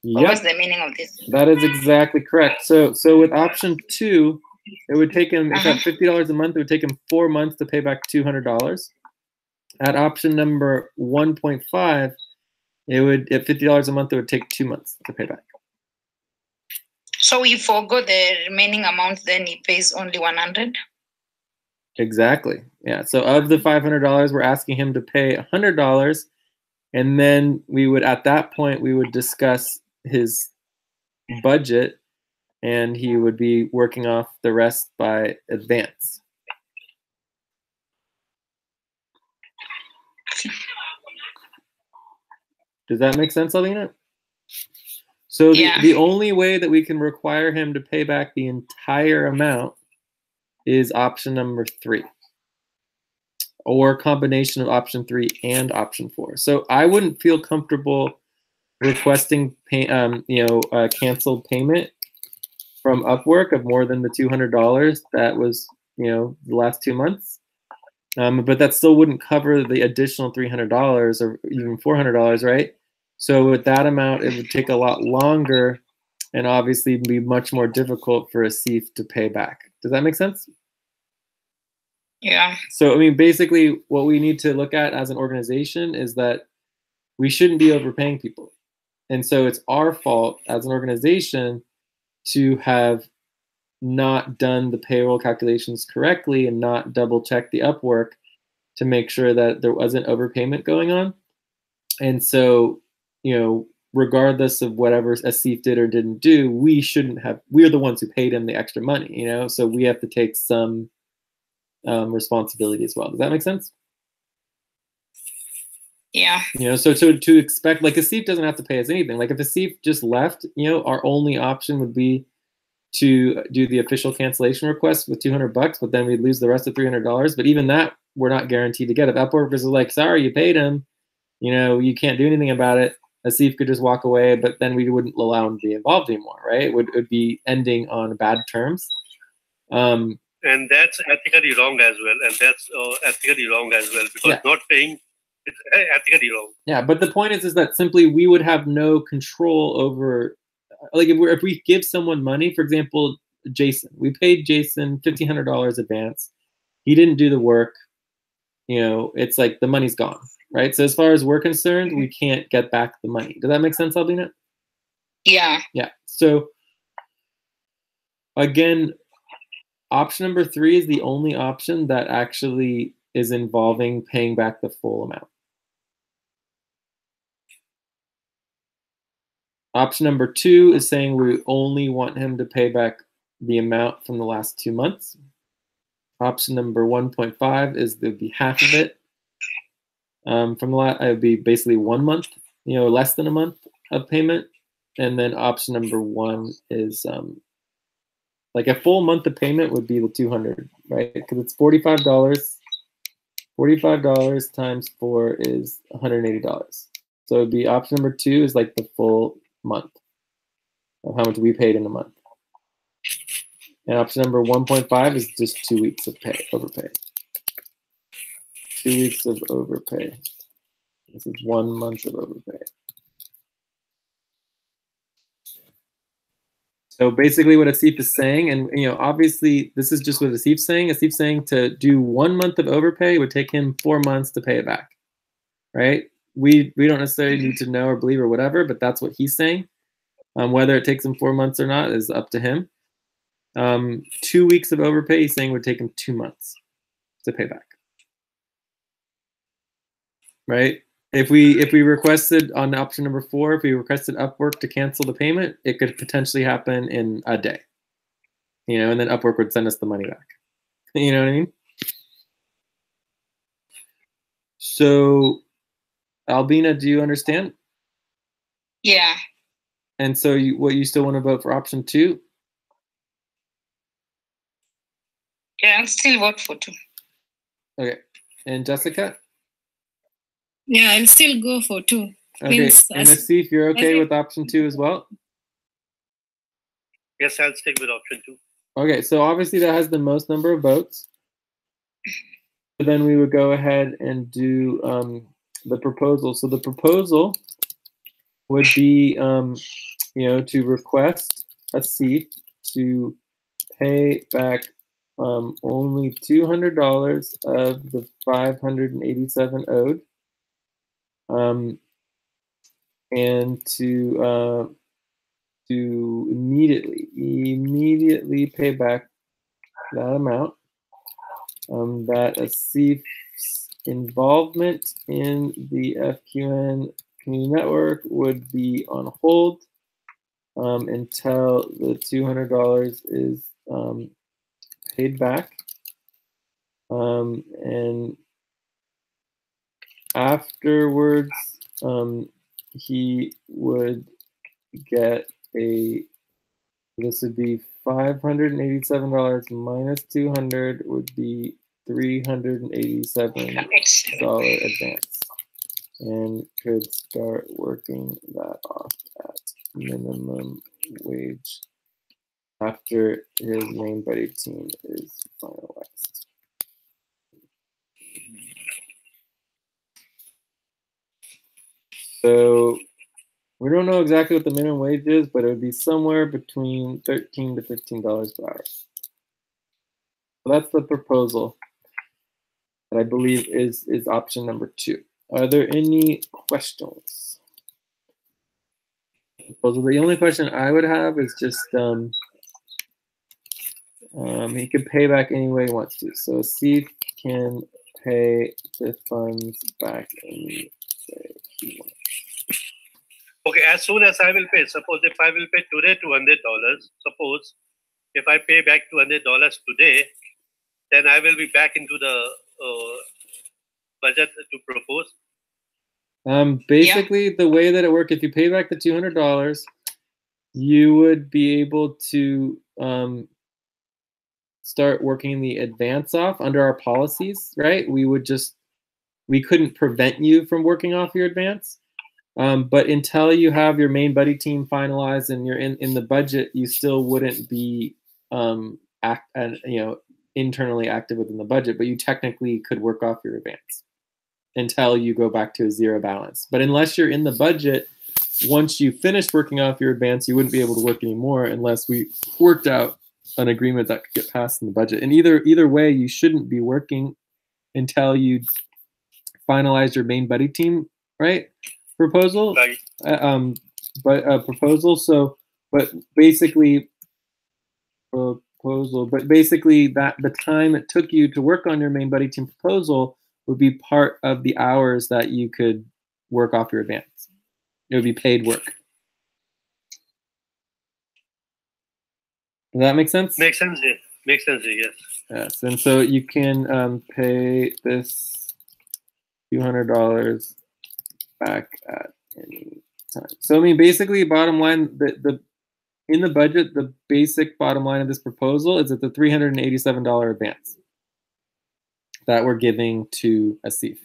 Yep. What's the meaning of this? That is exactly correct. So with option 2, it would take him, if at $50 a month, it would take him 4 months to pay back $200. At option number 1.5, it would, at $50 a month, it would take 2 months to pay back. So we forgo the remaining amount, then he pays only 100? Exactly. Yeah. So of the $500, we're asking him to pay $100, and then we would, at that point, we would discuss his budget, and he would be working off the rest by advance. Does that make sense, Alina? So the only way that we can require him to pay back the entire amount is option number 3, or a combination of option 3 and option 4. So I wouldn't feel comfortable requesting canceled payment from Upwork of more than the $200 that was, you know, the last 2 months. But that still wouldn't cover the additional $300 or even $400, right? So with that amount, it would take a lot longer and obviously be much more difficult for a CIF to pay back. Does that make sense? Yeah. So, I mean, basically what we need to look at as an organization is that we shouldn't be overpaying people. And so it's our fault as an organization to have not done the payroll calculations correctly and not double check the Upwork to make sure that there wasn't overpayment going on. And so, you know, regardless of whatever Asif did or didn't do, we're the ones who paid him the extra money, you know, so we have to take some responsibility as well. Does that make sense? Yeah. You know, so to expect, like, Asif doesn't have to pay us anything. Like, if Asif just left, you know, our only option would be to do the official cancellation request with $200, but then we'd lose the rest of $300. But even that, we're not guaranteed to get. If Upworkers is like, sorry, you paid him, you know, you can't do anything about it, Asif could just walk away, but then we wouldn't allow him to be involved anymore, right? It would be ending on bad terms. And that's ethically wrong as well. And that's ethically wrong as well, because not paying is ethically wrong. Yeah, but the point is that simply we would have no control over, like, if we give someone money, for example, Jason, we paid Jason $1,500 advance. He didn't do the work. You know, it's like the money's gone, right? So as far as we're concerned, we can't get back the money. Does that make sense, Albina? Yeah. Yeah. So again, option number 3 is the only option that actually is involving paying back the full amount. Option number 2 is saying we only want him to pay back the amount from the last 2 months. Option number 1.5 is there'd be half of it. From the last, it would be basically 1 month, you know, less than a month of payment. And then option number 1 is like a full month of payment would be the 200, right? Because it's $45. $45 times 4 is $180. So it'd be option number 2 is like the full month of how much we paid in a month. And option number 1.5 is just 2 weeks of overpay. 2 weeks of overpay. This is 1 month of overpay. So basically what Asif is saying, and you know, obviously this is just what Asif's saying. Asif's saying to do 1 month of overpay would take him 4 months to pay it back, right? We don't necessarily need to know or believe or whatever, but that's what he's saying. Whether it takes him 4 months or not is up to him. 2 weeks of overpay, he's saying would take him 2 months to pay back, right? If we requested on option number 4, if we requested Upwork to cancel the payment, it could potentially happen in a day, you know, and then Upwork would send us the money back. You know what I mean? So, Albina, do you understand? Yeah. And so, you still want to vote for option 2? Yeah, I'll still vote for 2. Okay. And Jessica? Yeah, I'll still go for 2. Okay. And Asif, you're okay with option 2 as well? Yes, I'll stick with option 2. Okay, so obviously that has the most number of votes. So then we would go ahead and do the proposal. So the proposal would be, you know, to request Asif to pay back only $200 of the $587 owed, and to immediately pay back that amount. That Asif's involvement in the FQN community network would be on hold until the $200 is paid back, and afterwards he would get this would be $587 minus 200 would be $387 advance, and could start working that off at minimum wage after his main buddy team is finalized. So we don't know exactly what the minimum wage is, but it would be somewhere between $13 to $15 per hour. So that's the proposal that I believe is option number 2. Are there any questions? The only question I would have is just he could pay back any way he wants to. So Asif can pay the funds back any way he wants. Okay, as soon as I will pay, suppose if I will pay today $200, suppose if I pay back $200 today, then I will be back into the budget to propose. Basically, the way that it worked, if you pay back the $200, you would be able to start working the advance off under our policies, right? We couldn't prevent you from working off your advance. But until you have your main buddy team finalized and you're in the budget, you still wouldn't be internally active within the budget, but you technically could work off your advance until you go back to a zero balance. But unless you're in the budget, once you finish working off your advance, you wouldn't be able to work anymore unless we worked out an agreement that could get passed in the budget. And either way, you shouldn't be working until you finalize your main buddy team, right? Proposal, Right. Proposal. So, but basically, that the time it took you to work on your main buddy team proposal would be part of the hours that you could work off your advance. It would be paid work. Does that make sense? Makes sense. Yes. Makes sense. Yes. Yes, and so you can pay this $200 back at any time. So I mean, basically, bottom line, in the budget, the basic bottom line of this proposal is that the $387 advance that we're giving to Asif.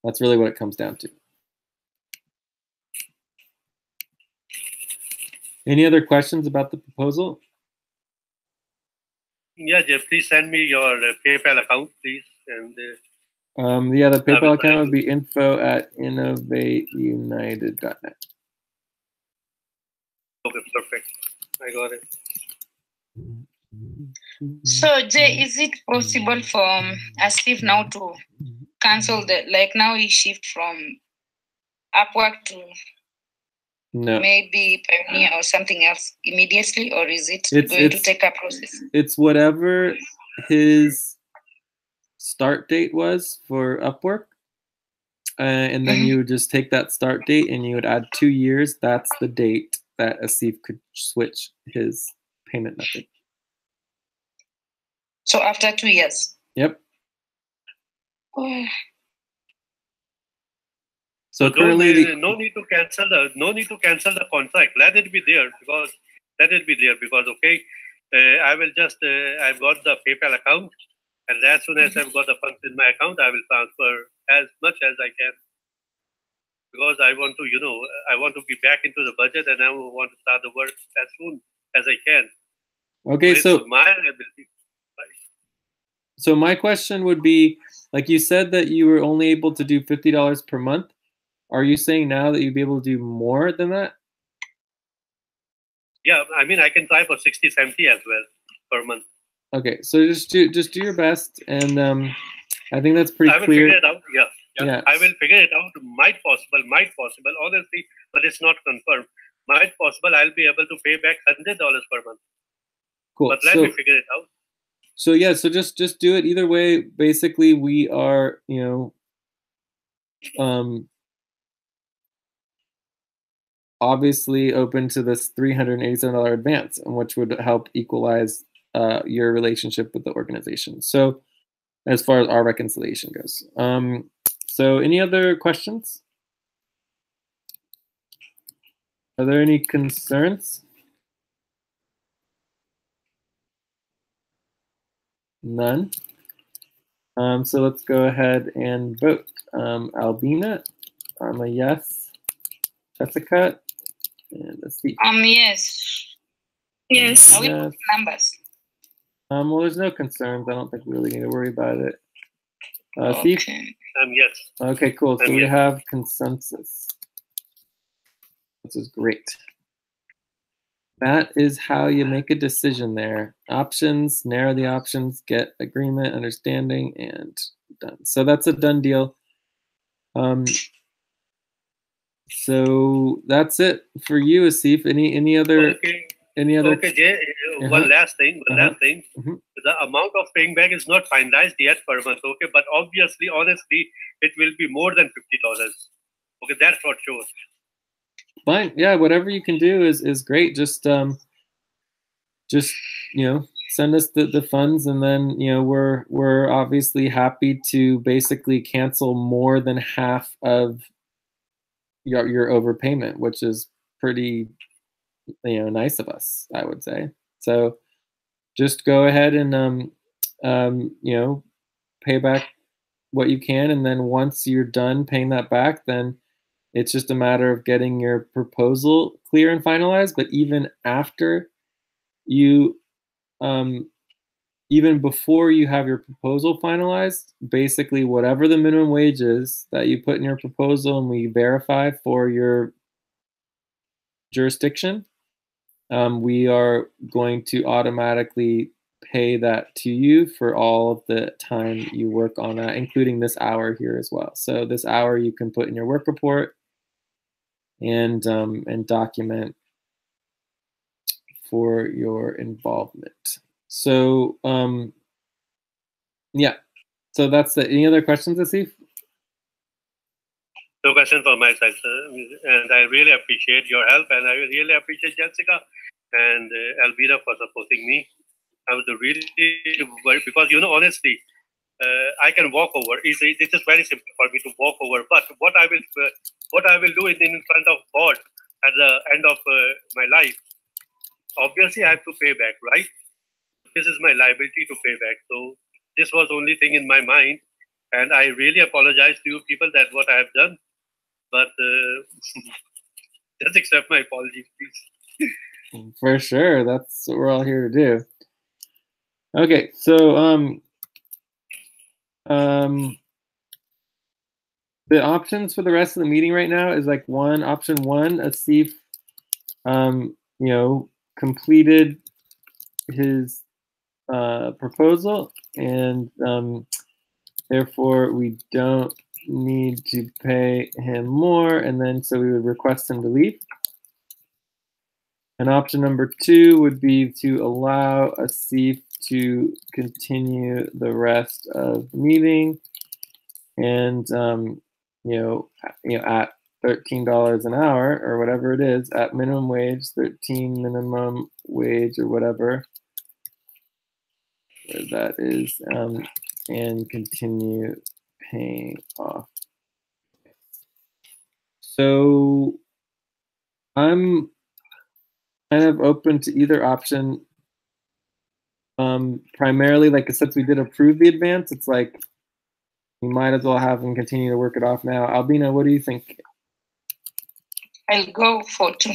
That's really what it comes down to. Any other questions about the proposal? Yeah, Jeff, please send me your PayPal account, please. And yeah, the PayPal account would be info@innovateunited.net. Okay, perfect. I got it. So, Jay, is it possible for Asif now to cancel now he shift from Upwork to maybe Pioneer or something else immediately, or is it going to take a process? It's whatever his start date was for Upwork, and then you would just take that start date and you would add 2 years. That's the date that Asif could switch his payment method. So after 2 years? Yep. Oh. So currently, no need to cancel the contract. Let it be there because okay, I will just I've got the PayPal account, and as soon as I've got the funds in my account, I will transfer as much as I can because I want to I want to be back into the budget and I want to start the work as soon as I can. Okay, so my ability. So my question would be, like you said that you were only able to do $50 per month. Are you saying now that you'd be able to do more than that? Yeah, I mean, I can try for 60, 70 as well per month. Okay, so just do your best, and I think that's pretty clear. I will figure it out. Yeah, I will figure it out. Might possible, honestly, but it's not confirmed. Might possible, I'll be able to pay back $100 per month. Cool. But let me figure it out. So yeah, so just do it either way. Basically, we are, obviously open to this $387 advance, which would help equalize your relationship with the organization. So as far as our reconciliation goes. So any other questions? Are there any concerns? None. So let's go ahead and vote. Albina, I'm a yes. Jessica, and let's see. Yes. Yes. Are we putting numbers? Well, there's no concerns. I don't think we really need to worry about it. Okay. Steve? Yes. Okay, cool. So we have consensus. This is great. That is how you make a decision there. Options, narrow the options, get agreement, understanding, and done. So that's a done deal. So that's it for you, Asif. Any other? Okay. Any other? Okay, Jay. One last thing. Mm-hmm. The amount of paying back is not finalized yet per month. Okay, but obviously, honestly, it will be more than $50. Okay, that's for sure. Fine. Yeah, whatever you can do is great. Just send us the funds, and then we're obviously happy to basically cancel more than half of your overpayment, which is pretty nice of us, I would say. So just go ahead and pay back what you can, and then once you're done paying that back, then it's just a matter of getting your proposal clear and finalized. But even after you even before you have your proposal finalized, basically whatever the minimum wage is that you put in your proposal and we verify for your jurisdiction, we are going to automatically pay that to you for all of the time you work on that, including this hour here as well. So this hour you can put in your work report and document for your involvement. So yeah, so that's the. Any other questions, Asif? No question from my side, sir. And I really appreciate your help, and I really appreciate Jessica and Albina for supporting me. I was really worried because, honestly, I can walk over. It is very simple for me to walk over. But what I will do in front of God at the end of my life, obviously I have to pay back, right? This is my liability to pay back. So this was the only thing in my mind, and I really apologize to you people that what I have done. But just accept my apology, please. For sure, that's what we're all here to do. Okay, so the options for the rest of the meeting right now is like option one, Asif, completed his proposal, and therefore we don't need to pay him more, and then so we would request him to leave. And option number two would be to allow Asif to continue the rest of the meeting, and at $13 an hour or whatever it is, at minimum wage, 13 minimum wage or whatever that is, and continue paying off. So I'm kind of open to either option. Primarily, like since we did approve the advance, it's like we might as well have them continue to work it off now. Albina, what do you think? I'll go for 2.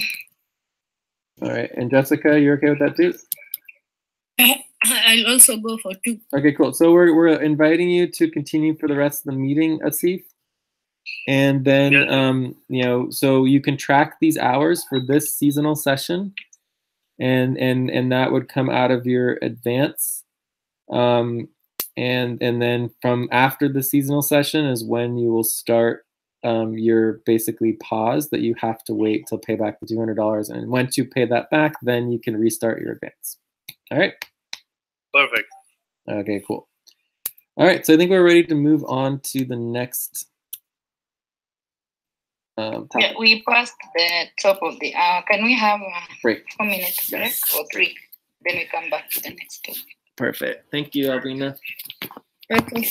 All right, and Jessica, you're okay with that too? I'll also go for 2. Okay, cool. So we're inviting you to continue for the rest of the meeting, Asif. And then so you can track these hours for this seasonal session, and that would come out of your advance. And then from after the seasonal session is when you will start your basically pause that you have to wait till pay back the $200. And once you pay that back, then you can restart your advance. All right. Perfect. Okay, cool. All right, so I think we're ready to move on to the next topic. Yeah, we passed the top of the hour. Can we have break? 4 minutes break or 3? Then we come back to the next topic. Perfect. Thank you, Albina. Okay.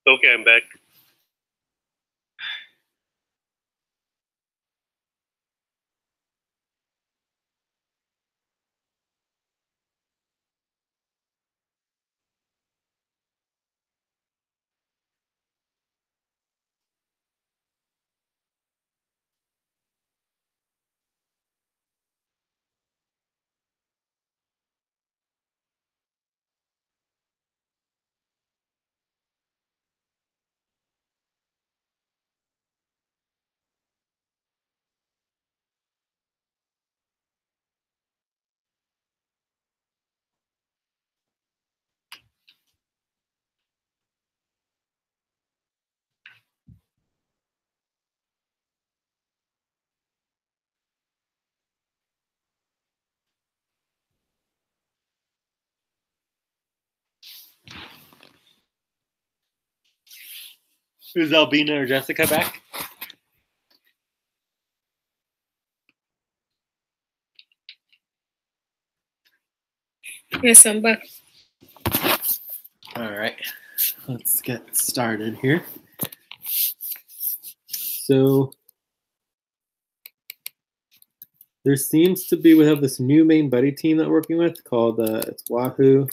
Okay, I'm back. Is Albina or Jessica back? Yes, I'm back. All right, let's get started here. So there seems to be, we have this new main buddy team that we're working with called, it's Wahoo.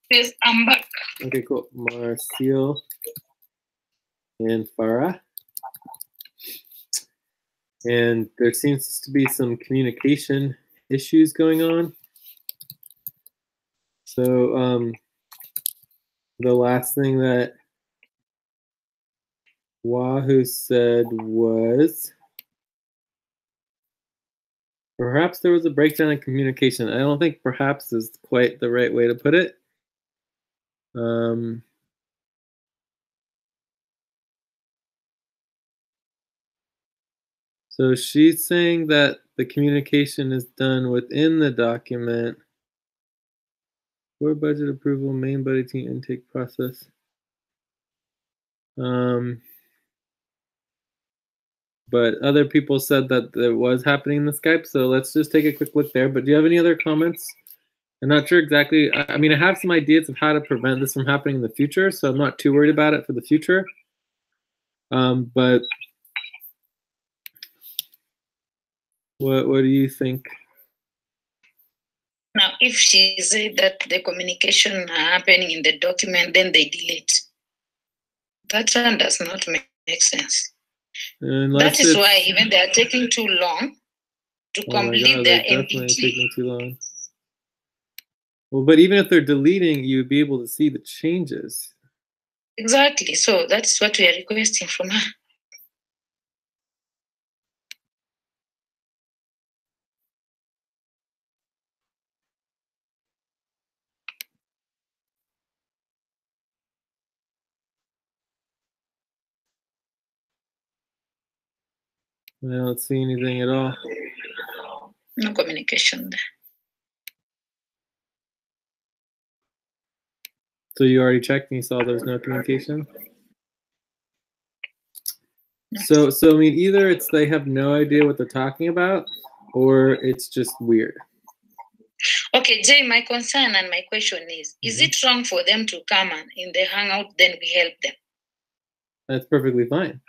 Yes, I'm back. Okay, cool. Marcel and Farah. And there seems to be some communication issues going on. So the last thing that Wahoo said was, perhaps there was a breakdown in communication. I don't think perhaps is quite the right way to put it. So she's saying that the communication is done within the document. For budget approval, main buddy team intake process. But other people said that it was happening in the Skype, so let's just take a quick look there. But do you have any other comments? I'm not sure exactly. I mean, I have some ideas of how to prevent this from happening in the future, so I'm not too worried about it for the future. But what do you think? Now, if she said that the communication happening in the document, then they delete. That does not make sense. Unless that is why even they are taking too long to complete their definitely taking too long. Well, but even if they're deleting, you'd be able to see the changes. Exactly. So that's what we are requesting from her. I don't see anything at all. No communication there. So you already checked and you saw there's no communication? So I mean, either it's they have no idea what they're talking about, or it's just weird. Okay, Jay, my concern and my question is it wrong for them to come in the hangout, then we help them? That's perfectly fine.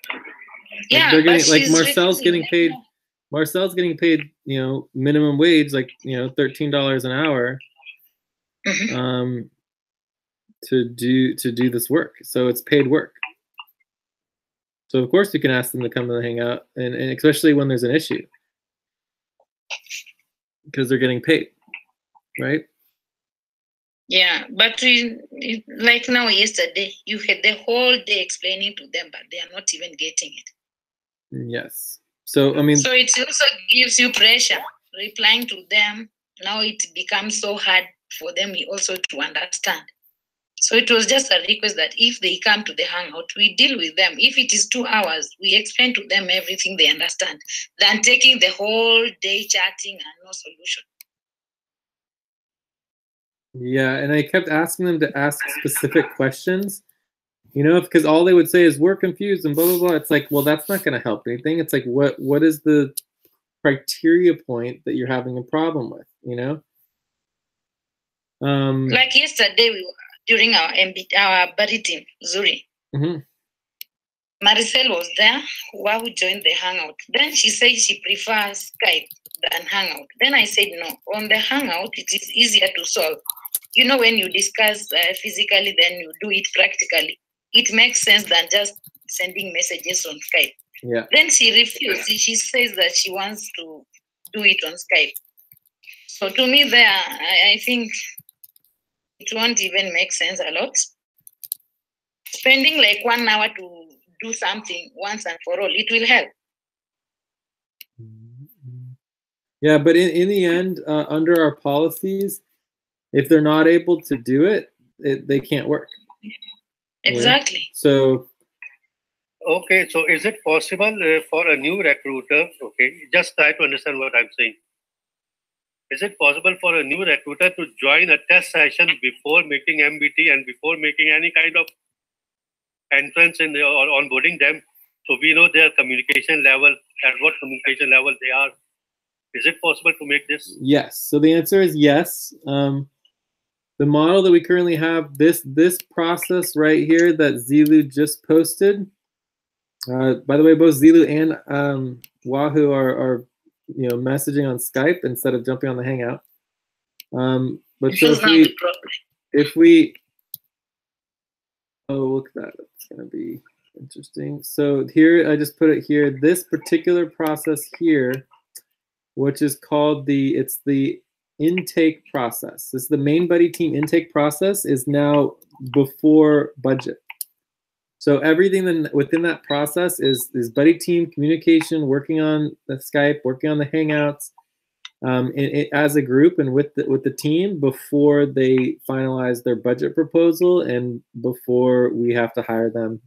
Yeah, like they're getting, like Marcel's getting paid. Marcel's getting paid, minimum wage, like $13 an hour, to do this work. So it's paid work. So of course you can ask them to come and hang out, and especially when there's an issue, because they're getting paid, right? Yeah, but like now yesterday, you had the whole day explaining to them, but they are not even getting it. Yes. So I mean. So it also gives you pressure replying to them. Now it becomes so hard for them also to understand. So it was just a request that if they come to the hangout, we deal with them. If it is 2 hours, we explain to them everything they understand, than taking the whole day chatting and no solution. Yeah, and I kept asking them to ask specific questions, because all they would say is we're confused and blah blah blah. It's like, well, that's not going to help anything. It's like, what is the criteria point that you're having a problem with? Like yesterday, during our buddy team, Zuri, Maricel was there, who joined the Hangout. Then she said she prefers Skype than Hangout. Then I said, no, on the Hangout, it is easier to solve. You know, when you discuss physically, then you do it practically. It makes sense than just sending messages on Skype. Yeah. Then she refused. She says that she wants to do it on Skype. So to me there, I think it won't even make sense a lot. Spending like 1 hour to do something once and for all, it will help. Yeah, but in the end, under our policies, if they're not able to do it, they can't work. Exactly. Yeah? So. Okay, so is it possible for a new recruiter, okay, just try to understand what I'm saying. Is it possible for a new recruiter to join a test session before making MBT and before making any kind of entrance in or onboarding them, so we know their communication level, at what communication level they are? Is it possible to make this? Yes. So the answer is yes. The model that we currently have, this process right here that Zilu just posted. By the way, both Zilu and Wahoo are messaging on Skype instead of jumping on the Hangout. But so if we oh, look at that, it's gonna be interesting. So here I just put it here. This particular process here, which is called it's the intake process. This is the main buddy team intake process, is now before budget. So everything within that process is buddy team communication, working on the Skype, working on the Hangouts, as a group and with the team before they finalize their budget proposal and before we have to hire them.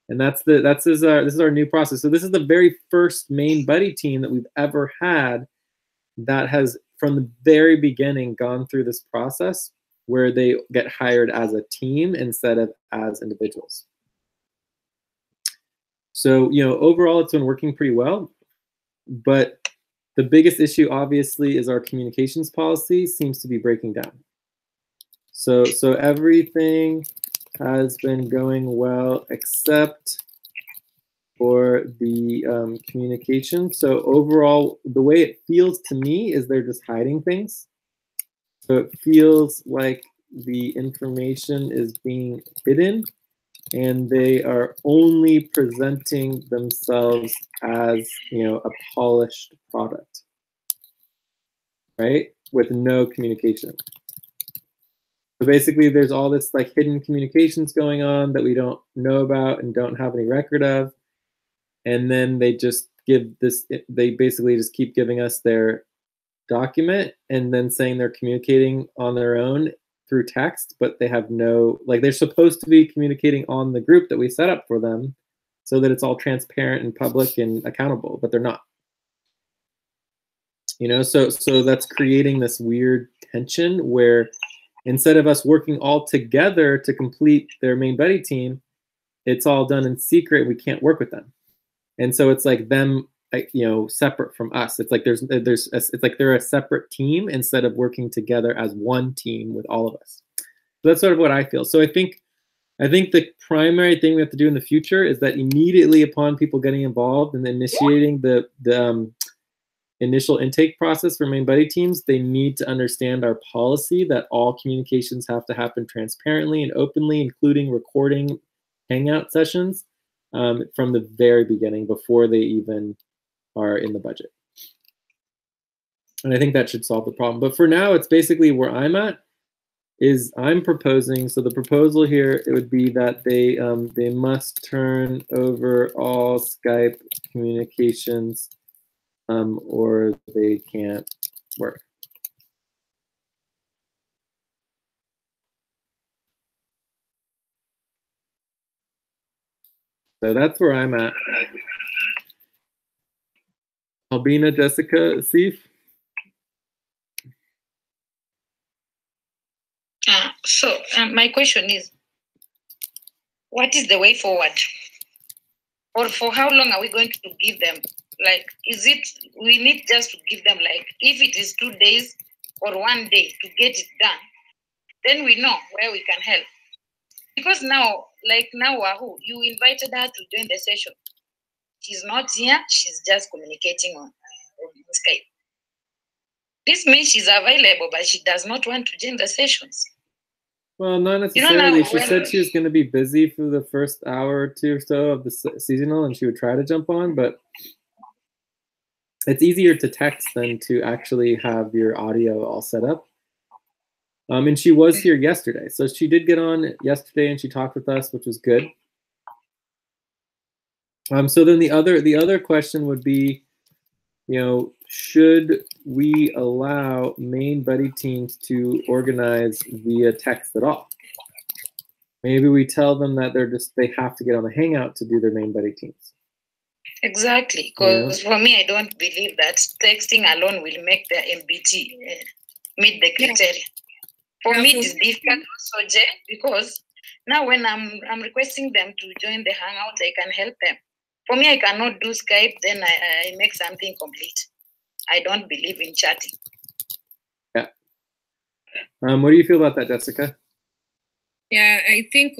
And this is our new process. So this is the very first main buddy team that we've ever had that has, from the very beginning, gone through this process where they get hired as a team instead of as individuals. So, overall, it's been working pretty well. But the biggest issue, obviously, is our communications policy seems to be breaking down. So everything has been going well except for the communication. So overall, the way it feels to me is they're just hiding things. So it feels like the information is being hidden and they are only presenting themselves as, a polished product, right? With no communication. So basically there's all this like hidden communications going on that we don't know about and don't have any record of. And then they just they basically just keep giving us their document and then saying they're communicating on their own through text, but they have no, they're supposed to be communicating on the group that we set up for them so that it's all transparent and public and accountable, but they're not. So that's creating this weird tension where instead of us working all together to complete their main buddy team, it's all done in secret. We can't work with them. And so it's like them, separate from us. It's like it's like they're a separate team instead of working together as one team with all of us. So that's sort of what I feel. So I think the primary thing we have to do in the future is that immediately upon people getting involved and initiating the initial intake process for main buddy teams, they need to understand our policy that all communications have to happen transparently and openly, including recording Hangout sessions from the very beginning before they even are in the budget. And I think that should solve the problem. But for now, it's basically where I'm at is I'm proposing, so the proposal here, it would be that they must turn over all Skype communications or they can't work. So that's where I'm at. Albina, Jessica, Sif? So my question is, what is the way forward? Or for how long are we going to give them? We need just to give them if it is 2 days or 1 day to get it done, then we know where we can help. Because now, like now, Wahoo, you invited her to join the session. She's not here. She's just communicating on Skype. This means she's available, but she does not want to join the sessions. Well, not necessarily. She said she was going to be busy for the first hour or two or so of the seasonal, and she would try to jump on, but it's easier to text than to actually have your audio all set up. And she was here yesterday. So she did get on yesterday and she talked with us, which was good. So then the other question would be, you know, should we allow main buddy teams to organize via text at all? Maybe we tell them that they have to get on the Hangout to do their main buddy teams. Exactly, because for me, I don't believe that texting alone will make the MBT meet the criteria. For me, it is difficult also, Jay, because now when I'm requesting them to join the Hangout, they can help them. For me, I cannot do Skype, then I make something complete. I don't believe in chatting. Yeah. What do you feel about that, Jessica? Yeah, I think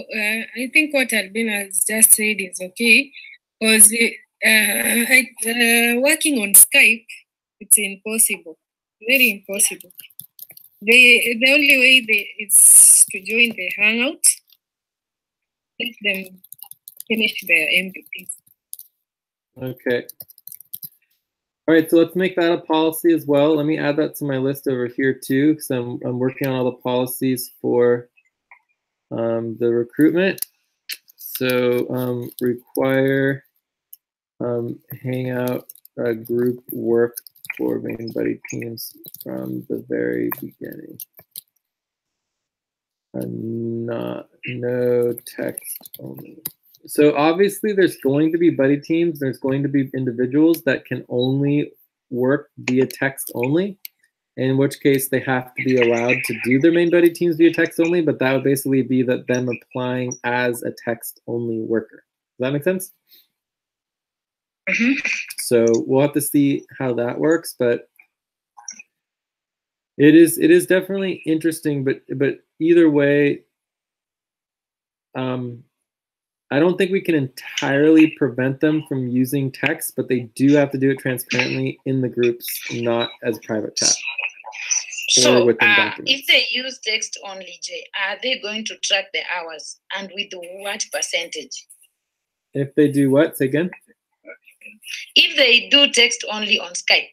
what Albina has just said is okay, because working on Skype, it's impossible, very impossible. The only way is to join the Hangout, let them finish their MVPs. Okay. All right, so let's make that a policy as well. Let me add that to my list over here too, because I'm working on all the policies for the recruitment. So require Hangout group work for main buddy teams from the very beginning. No text only. So obviously there's going to be buddy teams. There's going to be individuals that can only work via text only, in which case they have to be allowed to do their main buddy teams via text only, but that would basically be that them applying as a text only worker. Does that make sense? Mm-hmm. So we'll have to see how that works, but it is definitely interesting, but either way, I don't think we can entirely prevent them from using text, but they do have to do it transparently in the groups, not as private chat. So if they use text only, Jay, are they going to track the hours, and with what percentage? If they do what? Say again? If they do text only on Skype,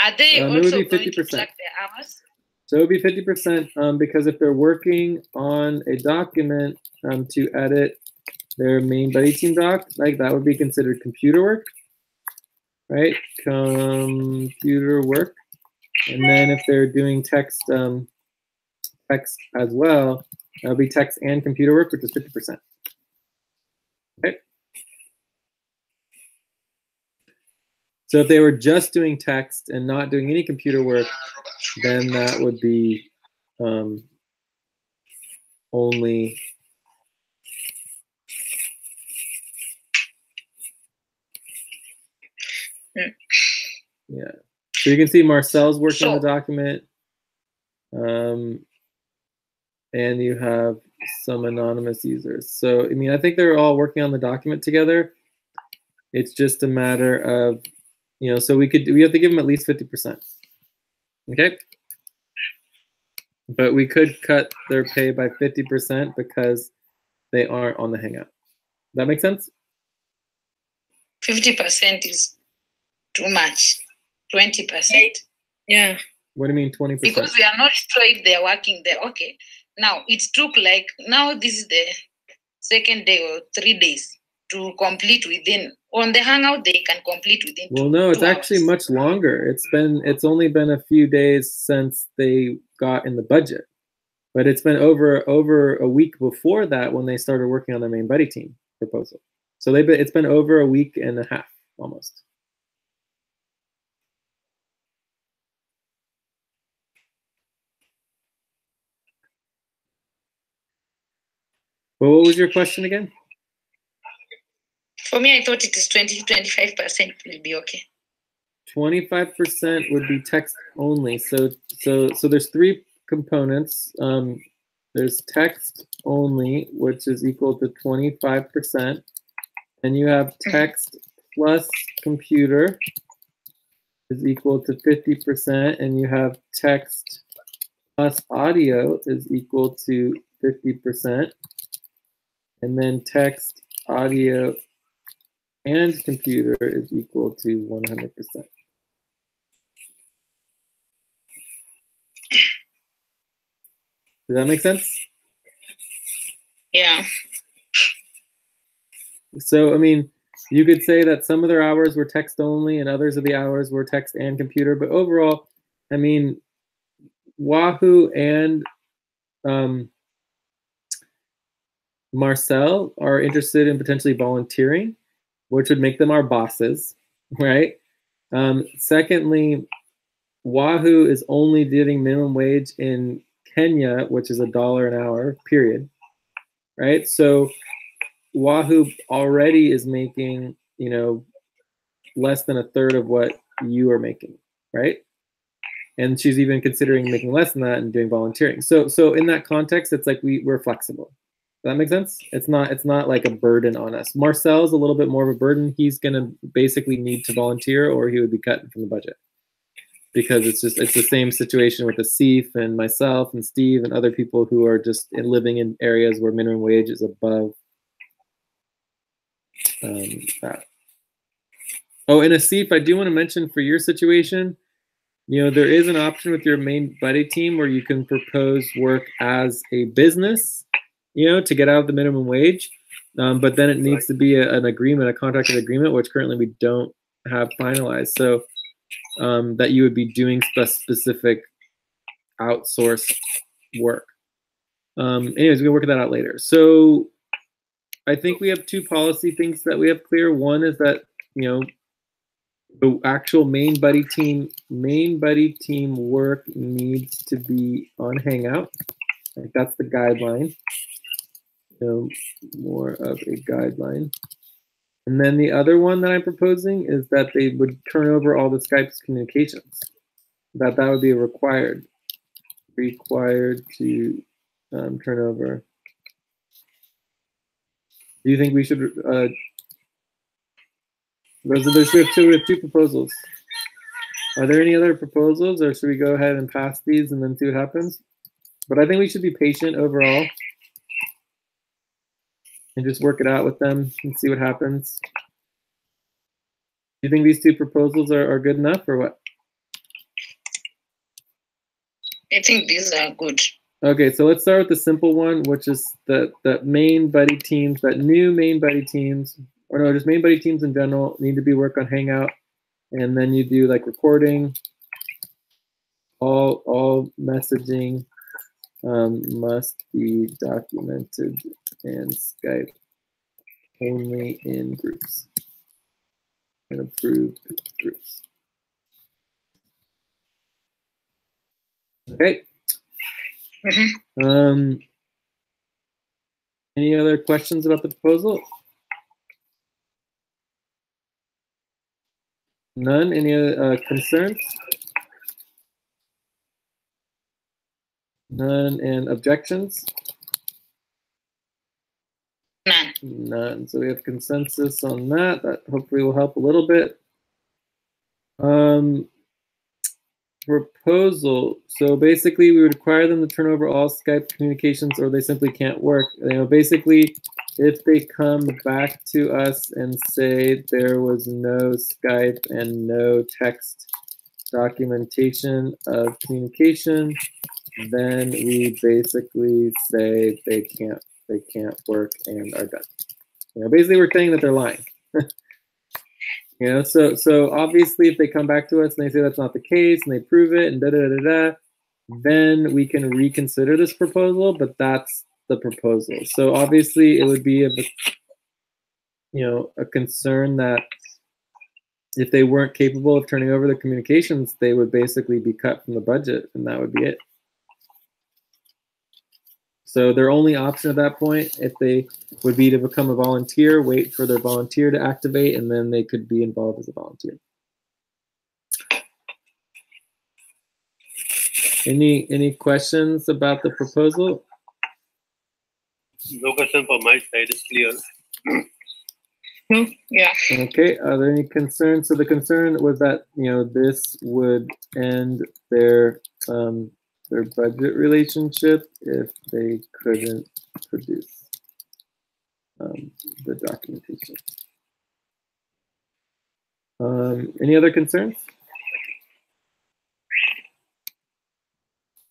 are they also going to track the hours? So it would be 50% because if they're working on a document to edit their main buddy team doc, like that would be considered computer work, right? Computer work. And then if they're doing text as well, that'll be text and computer work, which is 50%. Okay. So if they were just doing text and not doing any computer work, then that would be only yeah. So you can see Marcel's working on the document, and you have some anonymous users. So I mean, I think they're all working on the document together. It's just a matter of, you know, so we have to give them at least 50%. Okay. But we could cut their pay by 50% because they aren't on the Hangout. Does that make sense? 50% is too much. 20%. Yeah. What do you mean 20%? Because we are not sure if they're working there. Okay. Now it took like, now this is the second day or 3 days to complete within. On the Hangout, they can complete within. Well, no, it's actually much longer. It's only been a few days since they got in the budget, but it's been over a week before that when they started working on their main buddy team proposal. So it's been over a week and a half almost. Well, what was your question again? For me, I thought it is 20-25% will be okay. 25% would be text only. So there's 3 components. there's text only, which is equal to 25%, and you have text plus computer is equal to 50%, and you have text plus audio is equal to 50%, and then text, audio, and computer is equal to 100%. Does that make sense? Yeah. So, I mean, you could say that some of their hours were text only and others of the hours were text and computer, but overall, I mean, Wahoo and Marcel are interested in potentially volunteering, which would make them our bosses, right? Secondly, Wahoo is only getting minimum wage in Kenya, which is $1 an hour, period, right? So Wahoo already is making, you know, less than a third of what you are making, right? And she's even considering making less than that and doing volunteering. So in that context, it's like we're flexible. Does that make sense? It's not like a burden on us. Marcel's a little bit more of a burden. He's gonna basically need to volunteer, or he would be cut from the budget, because it's the same situation with Asif and myself and Steve and other people who are just living in areas where minimum wage is above that. Oh, and Asif, I do want to mention for your situation, you know, there is an option with your main buddy team where you can propose work as a business, you know, to get out of the minimum wage. But then it needs to be an agreement, a contracted agreement, which currently we don't have finalized. So that you would be doing specific outsource work. Anyways, we'll work that out later. So I think we have two policy things that we have clear. One is that, you know, the actual main buddy team work needs to be on Hangout. Like, that's the guideline. You know, more of a guideline. And then the other one that I'm proposing is that they would turn over all the Skype's communications. That would be required to turn over. Do you think we should? We have two proposals. Are there any other proposals, or should we go ahead and pass these and then see what happens? But I think we should be patient overall and just work it out with them and see what happens. Do you think these two proposals are good enough, or what? I think these are good. Okay, so let's start with the simple one, which is the main buddy teams, that new main buddy teams, or no, just main buddy teams in general need to be work on Hangout, and then you do like recording. All messaging must be documented, and Skype only in groups and approved groups. Okay. Any other questions about the proposal? None? Any other concerns? None. And objections? None. None. So we have consensus on that. That hopefully will help a little bit. Proposal. So basically, we would require them to turn over all Skype communications, or they simply can't work. You know, basically, if they come back to us and say there was no Skype and no text documentation of communication, then we basically say they can't work and are done. You know, basically, we're saying that they're lying. You know, so obviously, if they come back to us and they say that's not the case and they prove it and then we can reconsider this proposal. But that's the proposal. So obviously, it would be a concern that if they weren't capable of turning over the communications, they would basically be cut from the budget, and that would be it. So their only option at that point, if they would be to become a volunteer, wait for their volunteer to activate, and then they could be involved as a volunteer. Any questions about the proposal? No question from my side. It's clear. No? Yeah. Okay, are there any concerns? So the concern was that, this would end their budget relationship if they couldn't produce the documentation. Any other concerns?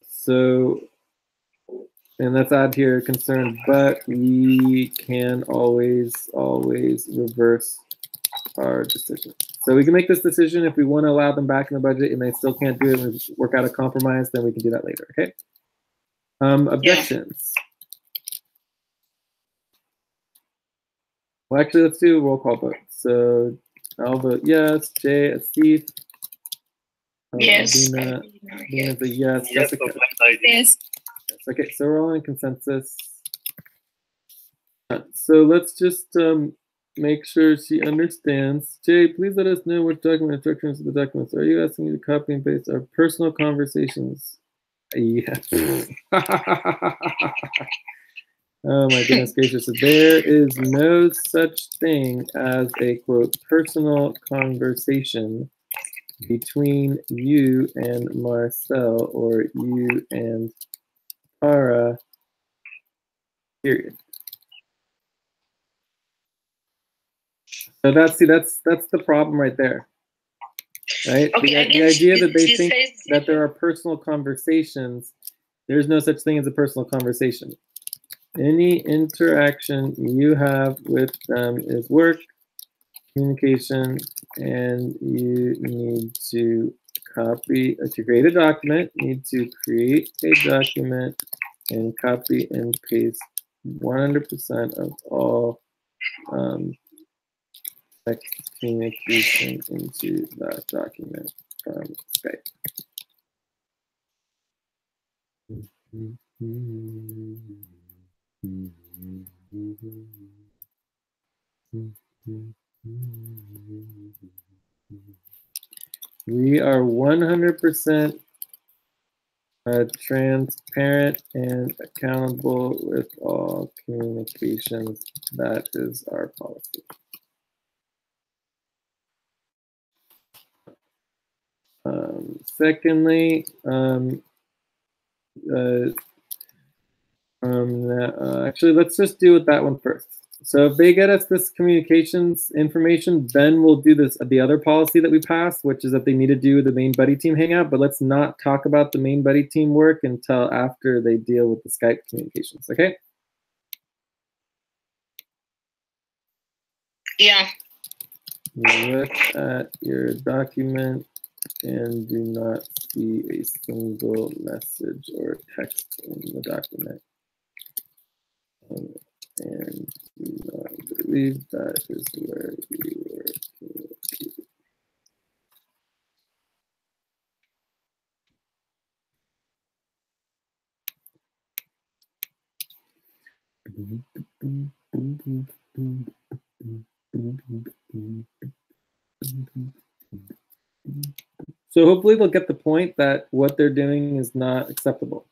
So, and let's add here concern, but we can always reverse our decision. So we can make this decision if we want to allow them back in the budget and they still can't do it and we work out a compromise, then we can do that later, okay? Objections. Well, actually, let's do a roll call vote. So I'll vote yes. Jay, Steve. Yes. Dina's a yes. Yes, Jessica. from my side. Yes. Okay, so we're all in consensus. So let's just make sure she understands. Jay, please let us know which document instructions of the documents. Are you asking me to copy and paste our personal conversations? Yeah. Oh my goodness gracious. There is no such thing as a quote personal conversation between you and Marcel or you and Tara, period. So that's the problem right there. Right? Okay, The idea that they think says, that there are personal conversations, there's no such thing as a personal conversation. Any interaction you have with them is work, communication, and you need to to create a document, you need to create a document and copy and paste 100% of all text communication into that document from Skype. We are 100% transparent and accountable with all communications. That is our policy. Secondly, actually, let's just deal with that one first. So if they get us this communications information, then we'll do the other policy that we passed, which is that they need to do the main buddy team hangout, but let's not talk about the main buddy team work until after they deal with the Skype communications, okay? yeah. Look at your document and do not see a single message or text in the document. And do not believe that is where you were communicated. So hopefully they'll get the point that what they're doing is not acceptable.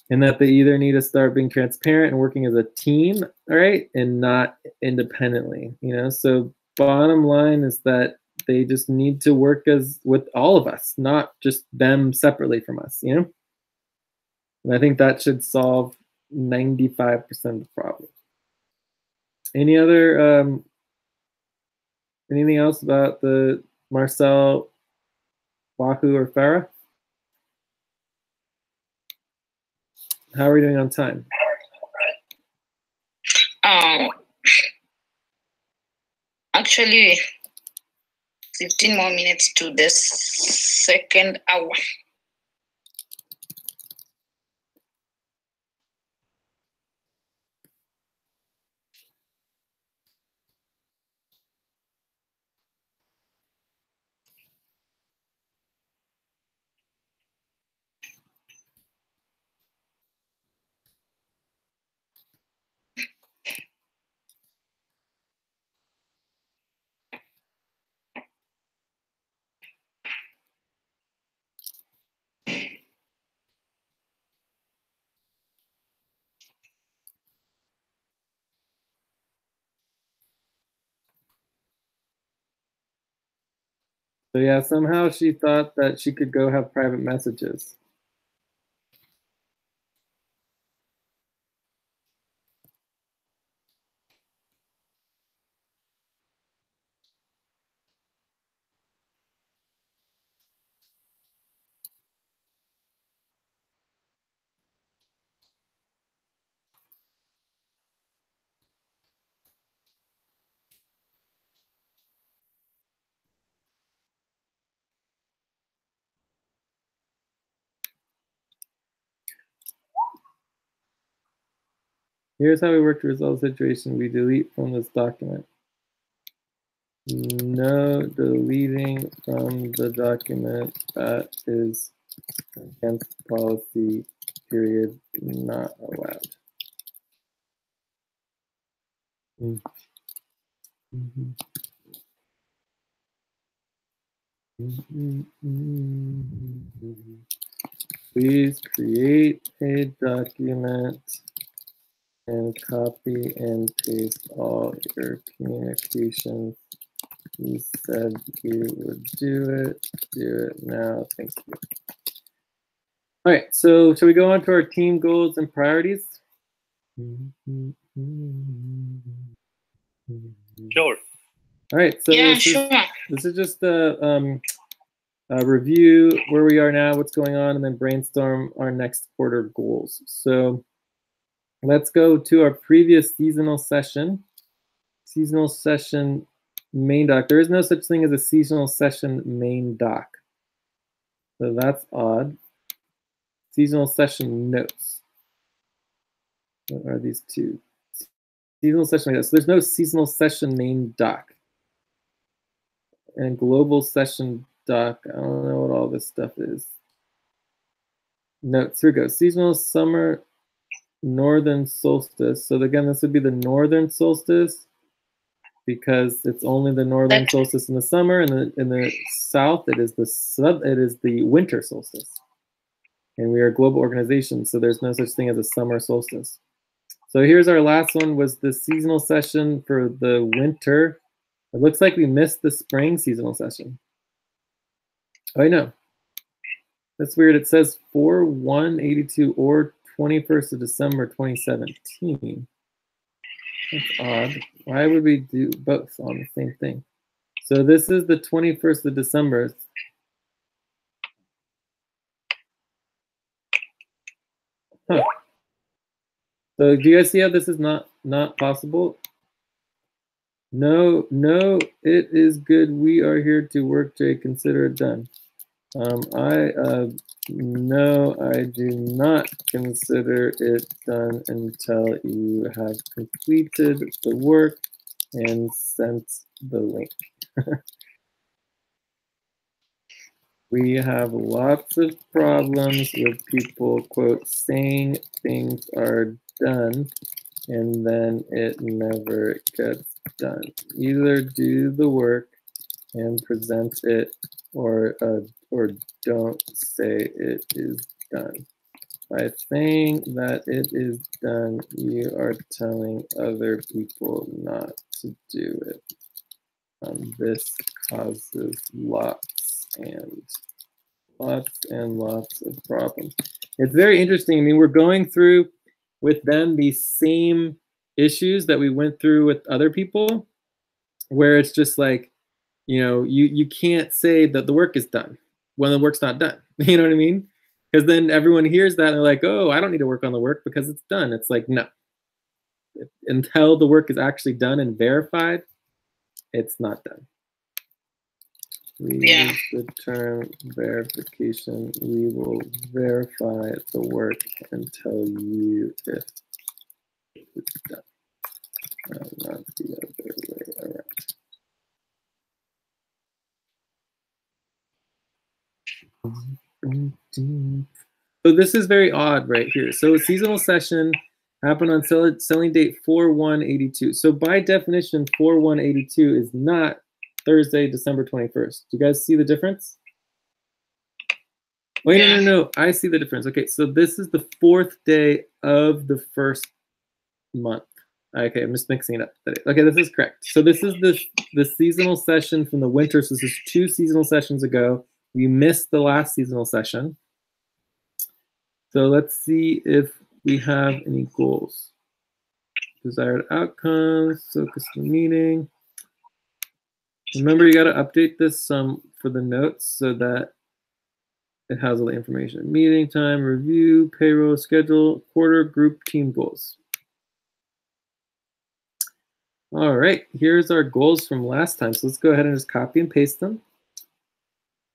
And that they either need to start being transparent and working as a team, all right, and not independently, So bottom line is that they just need to work as with all of us, not just them separately from us, And I think that should solve 95% of the problem. Any other, anything else about the Marcel, Wahoo, or Farah? How are we doing on time? Actually, 15 more minutes to the second hour. So yeah, somehow she thought that she could go have private messages. Here's how we work to resolve the situation. We delete from this document. No deleting from the document. That is against policy, period, not allowed. Please create a document and copy and paste all your communications. You said you would do it. Do it now. Thank you. All right, so shall we go on to our team goals and priorities? Sure. All right, so Yeah, this sure. this is just a review where we are now, what's going on, and then brainstorm our next quarter goals. So let's go to our previous seasonal session. Seasonal session main doc. There is no such thing as a seasonal session main doc. So that's odd. Seasonal session notes. What are these two? Seasonal session notes. So there's no seasonal session main doc. And global session doc. I don't know what all this stuff is. Notes. Here we go. Seasonal summer northern solstice. So again, this would be the northern solstice because it's only the northern solstice in the summer, and in the south it is the winter solstice. And we are a global organization, so there's no such thing as a summer solstice. So here's our last one, was the seasonal session for the winter. It looks like we missed the spring seasonal session. Oh, I know. That's weird. It says 4/1/82 or 21st of December 2017. That's odd. Why would we do both on the same thing? So this is the 21st of December. Huh. So do you guys see how this is not possible? No, it is good. We are here to work, Jay. Consider it done. No, I do not consider it done until you have completed the work and sent the link. We have lots of problems with people, quote, saying things are done and then it never gets done. Either do the work and present it, or don't say it is done. By saying that it is done, you are telling other people not to do it. This causes lots and lots of problems. It's very interesting. I mean, we're going through with them these same issues that we went through with other people, where it's just like, you know, you can't say that the work is done when the work's not done. You know what I mean? Because then everyone hears that and they're like, oh, I don't need to work on the work because it's done. It's like, no. Until the work is actually done and verified, it's not done. We use the term verification. We will verify the work and tell you if it's done. Not the other way around. So this is very odd right here. So seasonal session happened on selling date 4/1/82. So by definition, 4/1/82 is not Thursday, December 21st. Do you guys see the difference? Wait, no. I see the difference. Okay, so this is the 4th day of the first month. Okay, I'm just mixing it up. Okay, this is correct. So this is the seasonal session from the winter. So this is 2 seasonal sessions ago. We missed the last seasonal session. So let's see if we have any goals. Desired outcomes, focus the meeting. Remember, you got to update this for the notes so that it has all the information. Meeting time, review, payroll, schedule, quarter, group, team goals. All right, here's our goals from last time. So let's go ahead and just copy and paste them.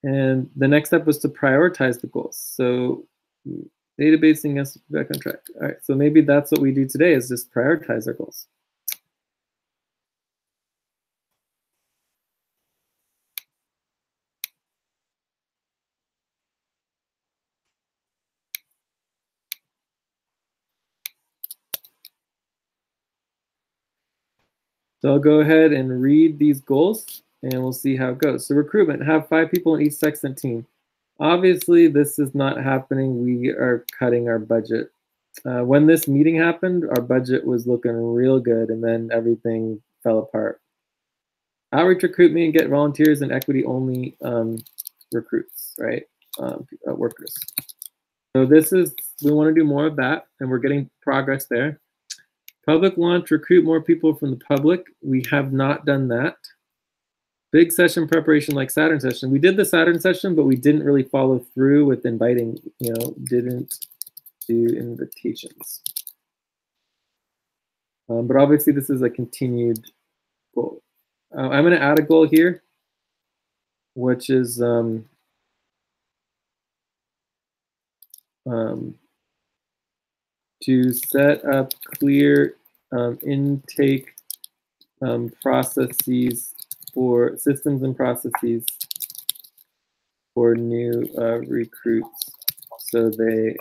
And the next step was to prioritize the goals. So databasing us back on track. All right, so maybe that's what we do today is just prioritize our goals. So I'll go ahead and read these goals and we'll see how it goes. So recruitment, have 5 people in each Sextant team. Obviously, this is not happening. We are cutting our budget. When this meeting happened, our budget was looking real good and then everything fell apart. Outreach recruitment and get volunteers and equity only recruits, right? Workers. So we want to do more of that and we're getting progress there. Public launch, recruit more people from the public. We have not done that. Big session preparation like Saturn session. We did the Saturn session, but we didn't really follow through with inviting, didn't do invitations. But obviously this is a continued goal. I'm going to add a goal here, which is to set up clear intake processes for systems and processes for new recruits so they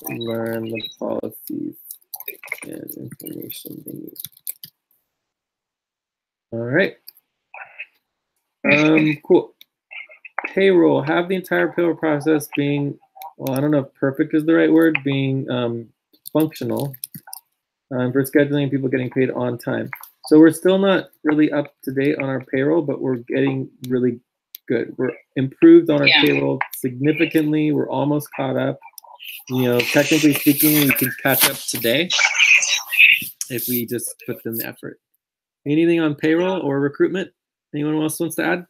learn the policies and information they need. All right. Cool. Payroll, have the entire payroll process being, well, I don't know if perfect is the right word, being functional for scheduling and people getting paid on time. So we're still not really up to date on our payroll, but we're getting really good. We're improved on our payroll significantly. We're almost caught up. Technically speaking, we could catch up today if we just put in the effort. Anything on payroll or recruitment? Anyone else wants to add?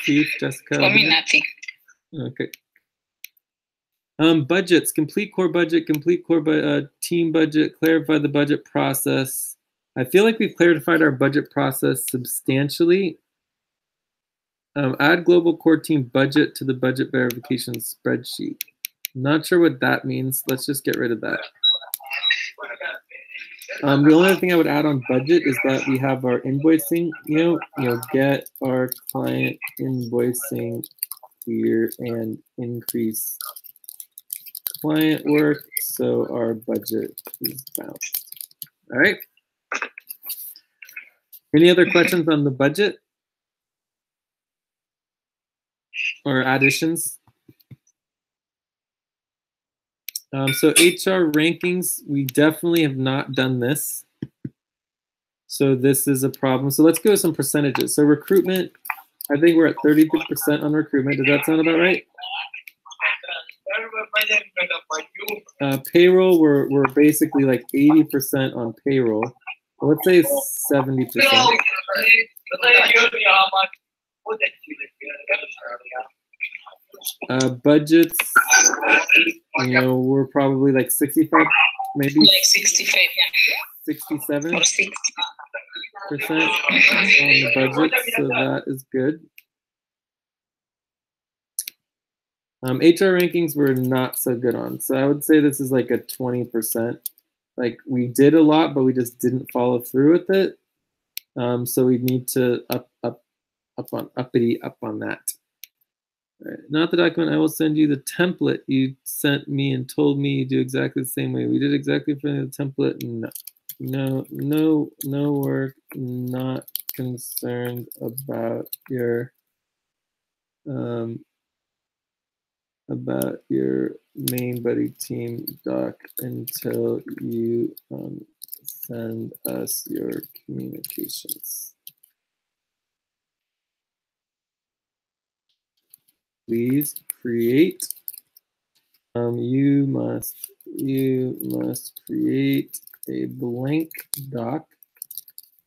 Steve, Jessica? For me, nothing. Okay. Budgets, complete core budget, team budget, clarify the budget process. I feel like we've clarified our budget process substantially. Add global core team budget to the budget verification spreadsheet. Not sure what that means. Let's just get rid of that. The only other thing I would add on budget is that we have our invoicing, get our client invoicing here and increase client work so our budget is balanced. All right. Any other questions on the budget or additions? So HR rankings, we definitely have not done this. So this is a problem. So let's go with some percentages. So recruitment, I think we're at 32% on recruitment. Does that sound about right? Payroll, we're basically like 80% on payroll. Let's say 70%. Budgets, we're probably like 65, maybe like 65, 67% or 60. on the budget, so that is good. HR rankings we're not so good on, so I would say this is like a 20%. Like we did a lot, but we just didn't follow through with it. So we need to uppity up on that. All right. Not the document. I will send you the template you sent me and told me you do exactly the same way. We did exactly for the template. No work. Not concerned about your about your main buddy team doc until you send us your communications. Please create. You must create a blank doc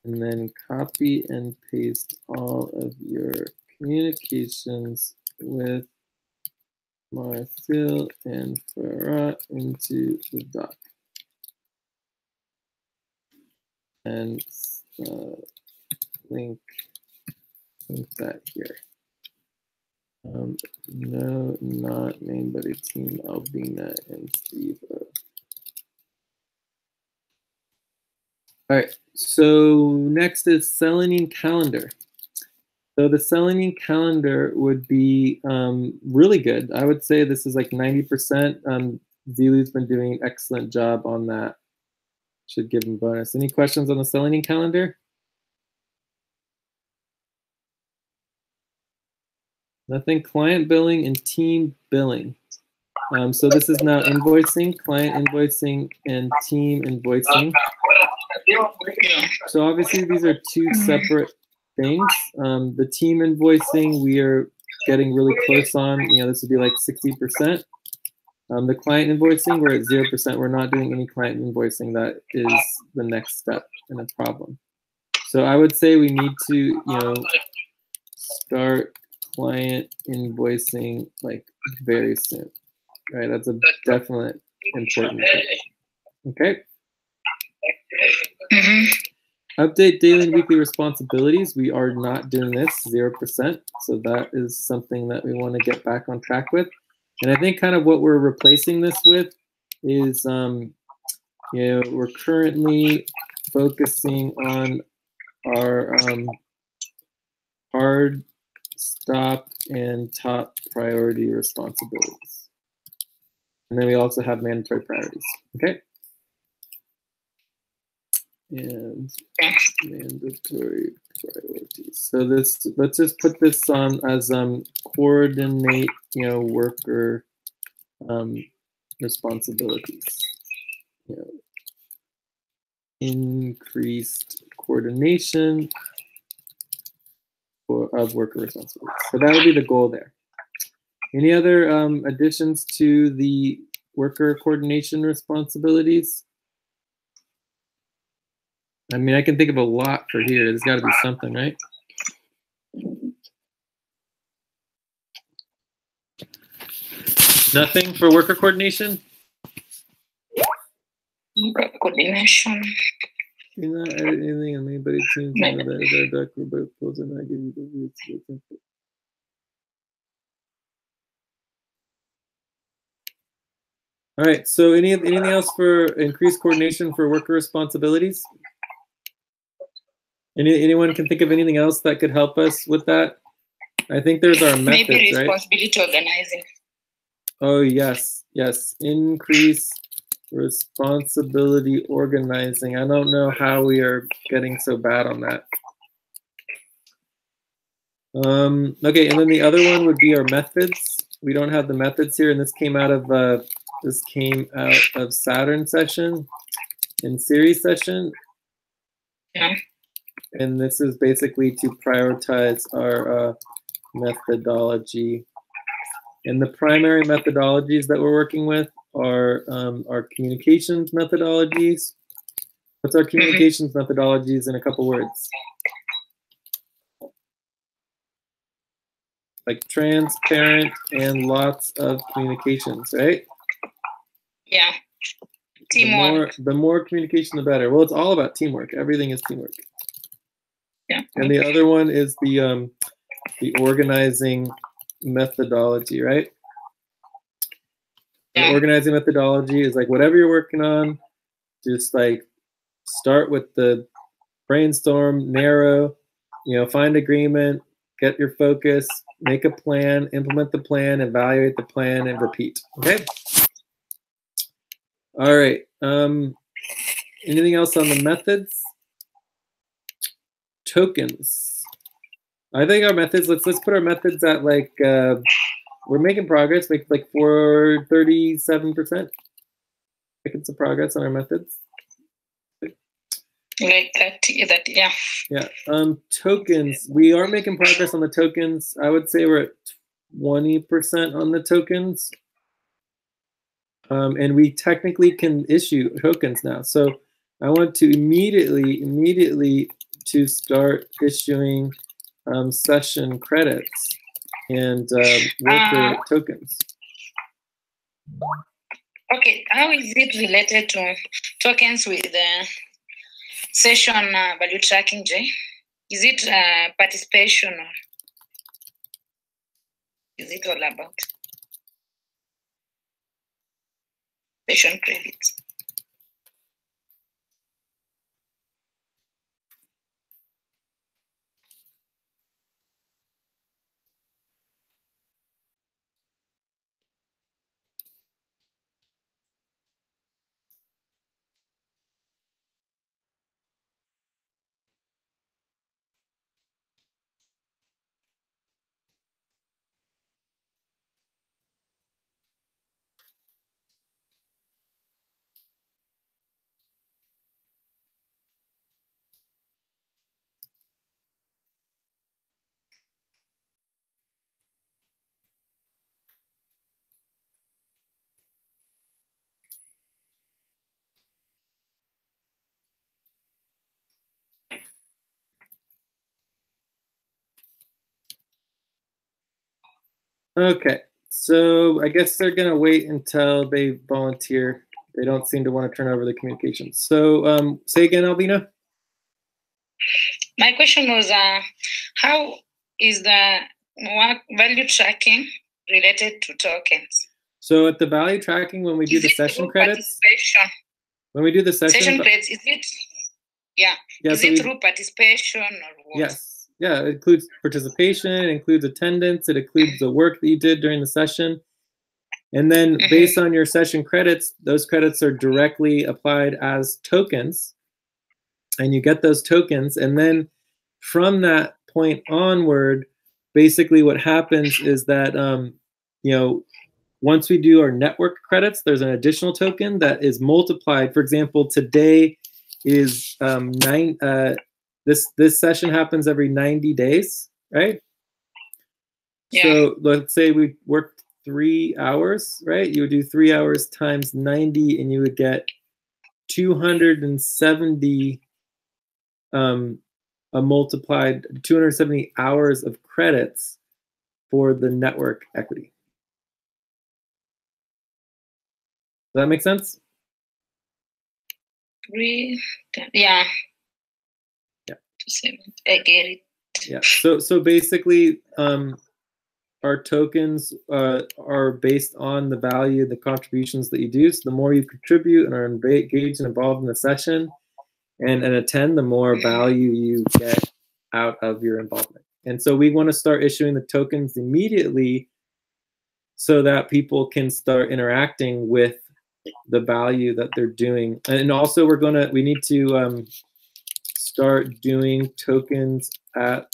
and then copy and paste all of your communications with Marcel and Farah into the doc. And link that here. No, not main buddy team, Albina and Steve. All right, so next is Selenium calendar. So the Selenium calendar would be really good. I would say this is like 90%. Zilu's been doing an excellent job on that. Should give him bonus. Any questions on the Selenium calendar? Nothing. Client billing and team billing. So this is now invoicing, client invoicing, and team invoicing. So obviously these are two separate things. The team invoicing we are getting really close on. This would be like 60%. The client invoicing we're at 0%. We're not doing any client invoicing. That is the next step in a problem. So I would say we need to start client invoicing like very soon. Right, that's a definite important thing. Okay. Update daily and weekly responsibilities. We are not doing this, 0%. So that is something that we want to get back on track with. And I think kind of what we're replacing this with is, we're currently focusing on our hard stop and top priority responsibilities. And then we also have mandatory priorities, okay? And mandatory priorities. So this, let's just put this on as coordinate, worker responsibilities. Increased coordination of worker responsibilities. So that would be the goal there. Any other additions to the worker coordination responsibilities? I mean, I can think of a lot for here. There's got to be something, right? Nothing for worker coordination? Worker coordination. Do not edit anything on anybody's team. That is our doc for both posts and I give you the roots. All right, so anything else for increased coordination for worker responsibilities? Anyone can think of anything else that could help us with that? I think there's our methods, maybe right? Responsibility organizing. Oh, yes. Increase responsibility organizing. I don't know how we are getting so bad on that. Okay, and then the other one would be our methods. We don't have the methods here, and this came out of Saturn session and series session. Yeah. And this is basically to prioritize our methodology. And the primary methodologies that we're working with are our communications methodologies. What's our communications methodologies in a couple words? Like transparent and lots of communications, right? Yeah. Teamwork. The more communication, the better. Well, it's all about teamwork. Everything is teamwork. Yeah. And the other one is the organizing methodology, right? Yeah. The organizing methodology is like whatever you're working on, just like start with the brainstorm, narrow, find agreement, get your focus, make a plan, implement the plan, evaluate the plan, and repeat. Okay. All right. Anything else on the methods? Tokens. I think our methods, let's put our methods at like we're making progress. Make like 37%. Making some progress on our methods. Like that, yeah. Yeah. Tokens. We are making progress on the tokens. I would say we're at 20% on the tokens. And we technically can issue tokens now. So I want to immediately to start issuing session credits and worker tokens. Okay, how is it related to tokens with the session value tracking, Jay? Is it participation or is it all about session credits? Okay, so I guess they're gonna wait until they volunteer. They don't seem to want to turn over the communications. So say again, Albina. My question was, how is the value tracking related to tokens? So at the value tracking, when we do the session credits, when we do the session credits, is it? Yeah. Is it through participation or what? Yes. Yeah, it includes participation, it includes attendance, it includes the work that you did during the session. And then based on your session credits, those credits are directly applied as tokens. And you get those tokens. And then from that point onward, basically what happens is that, you know, once we do our network credits, there's an additional token that is multiplied. For example, today is this session happens every 90 days, right? Yeah. So let's say we worked 3 hours, right? You would do 3 hours times 90 and you would get 270 multiplied 270 hours of credits for the network equity. Does that make sense? Yeah. Yeah. I get it. Yeah. So basically, our tokens are based on the value, the contributions that you do. So the more you contribute and are engaged and involved in the session and attend, the more value you get out of your involvement. And so we want to start issuing the tokens immediately so that people can start interacting with the value that they're doing. And also we need to start doing tokens at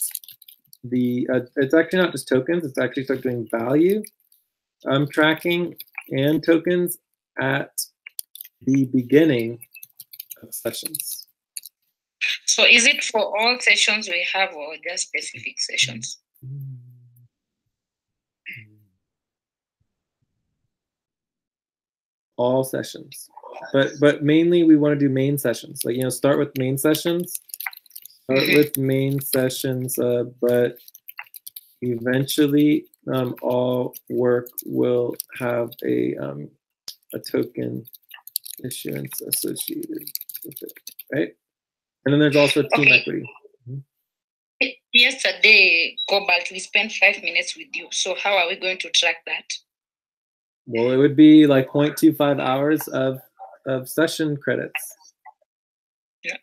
the, it's actually not just tokens, it's actually start doing value tracking and tokens at the beginning of sessions. So is it for all sessions we have or just specific sessions? All sessions, but mainly we want to do main sessions. Like, you know, start with main sessions. Start with main sessions, but eventually all work will have a token issuance associated with it, right? And then there's also team equity. Yesterday, Cobalt, we spent 5 minutes with you. So how are we going to track that? Well, it would be like 0.25 hours of session credits.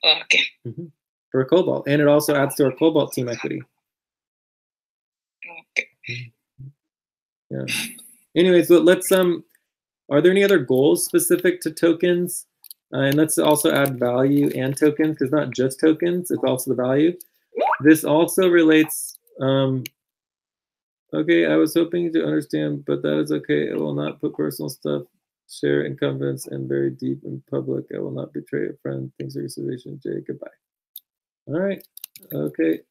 Okay. For a Cobalt, and it also adds to our Cobalt team equity. Okay. Yeah. Anyways, let's are there any other goals specific to tokens? And let's also add value and tokens, because not just tokens, it's also the value. This also relates Okay, I was hoping to understand, but that is okay. I will not put personal stuff, share in confidence, and very deep in public. I will not betray a friend. Thanks for your solution, Jay. Goodbye. All right. Okay.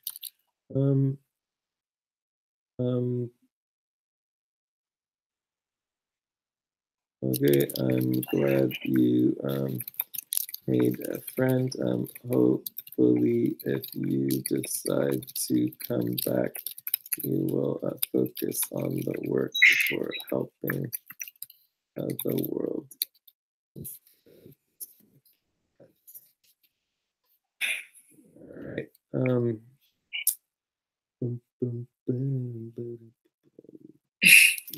Okay, I'm glad you made a friend. Hopefully, if you decide to come back, you will focus on the work for helping the world. All right.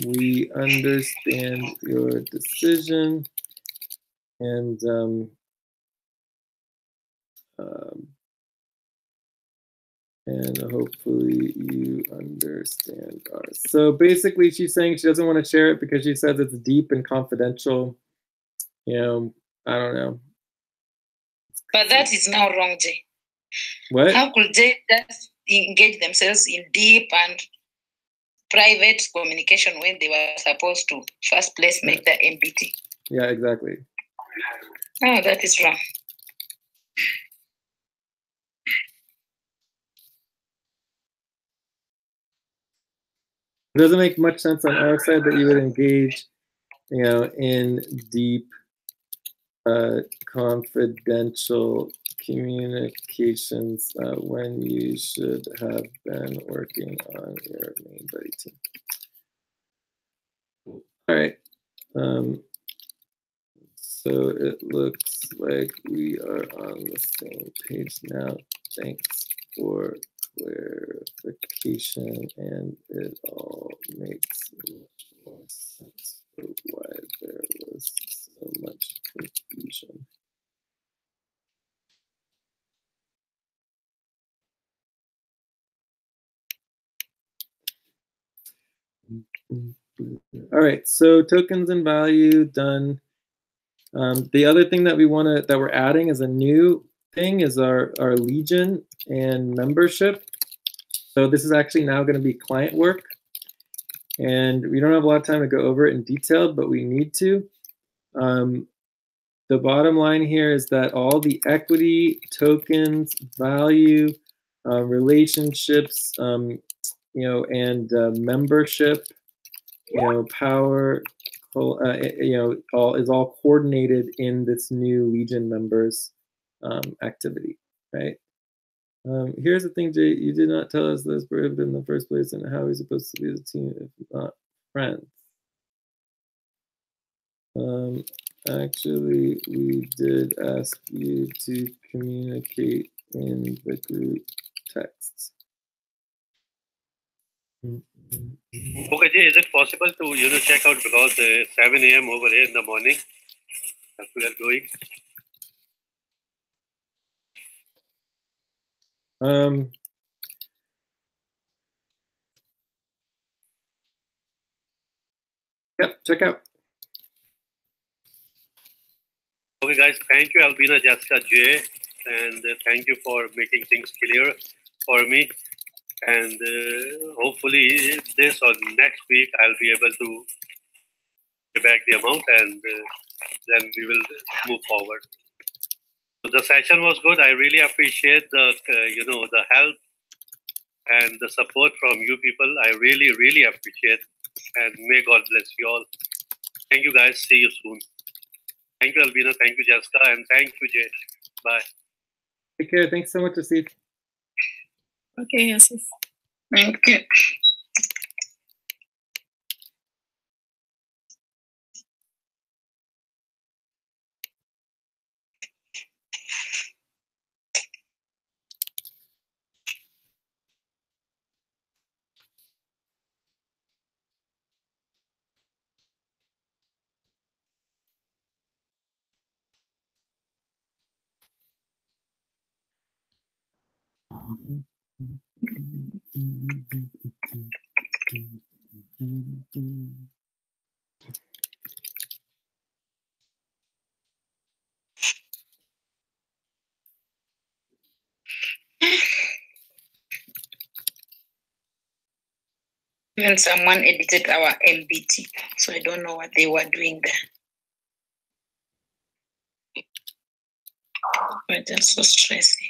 We understand your decision, and hopefully you understand ours. So basically, she's saying she doesn't want to share it because she says it's deep and confidential. You know, I don't know. But that is now wrong, Jay. What? How could they just engage themselves in deep and private communication when they were supposed to first place make the MPT? Yeah, exactly. Oh, that is wrong. It doesn't make much sense on our side that you would engage, you know, in deep, confidential communications when you should have been working on your main buddy team. All right. So it looks like we are on the same page now. Thanks for clarification, and it all makes more sense for why there was so much confusion. All right, so tokens and value done. The other thing that we're adding as a new thing is our Legion and membership. So this is actually now going to be client work, and we don't have a lot of time to go over it in detail, but we need to. The bottom line here is that all the equity, tokens, value, relationships, you know, and membership, you know, power, you know, all coordinated in this new Legion members activity, right? Here's the thing, Jay. You did not tell us this prohibited in the first place, and how are we supposed to be the team if not friends? Actually, we did ask you to communicate in the group texts. Okay, Jay, is it possible to check out because 7 a.m. over here in the morning as we are going? Yep, check out. Okay, guys, thank you, Albina, Jessica, Jay, and thank you for making things clear for me. And hopefully, this or next week, I'll be able to pay back the amount, and then we will move forward. So the session was good. I really appreciate the the help and the support from you people. I really, really appreciate, and may God bless you all. Thank you, guys. See you soon. Thank you, Albina. Thank you, Jessica, and thank you, Jay. Bye. Take care. Thanks so much, Asif. Okay, Asif. Okay. Even someone edited our MBT, so I don't know what they were doing there. But that's so stressing.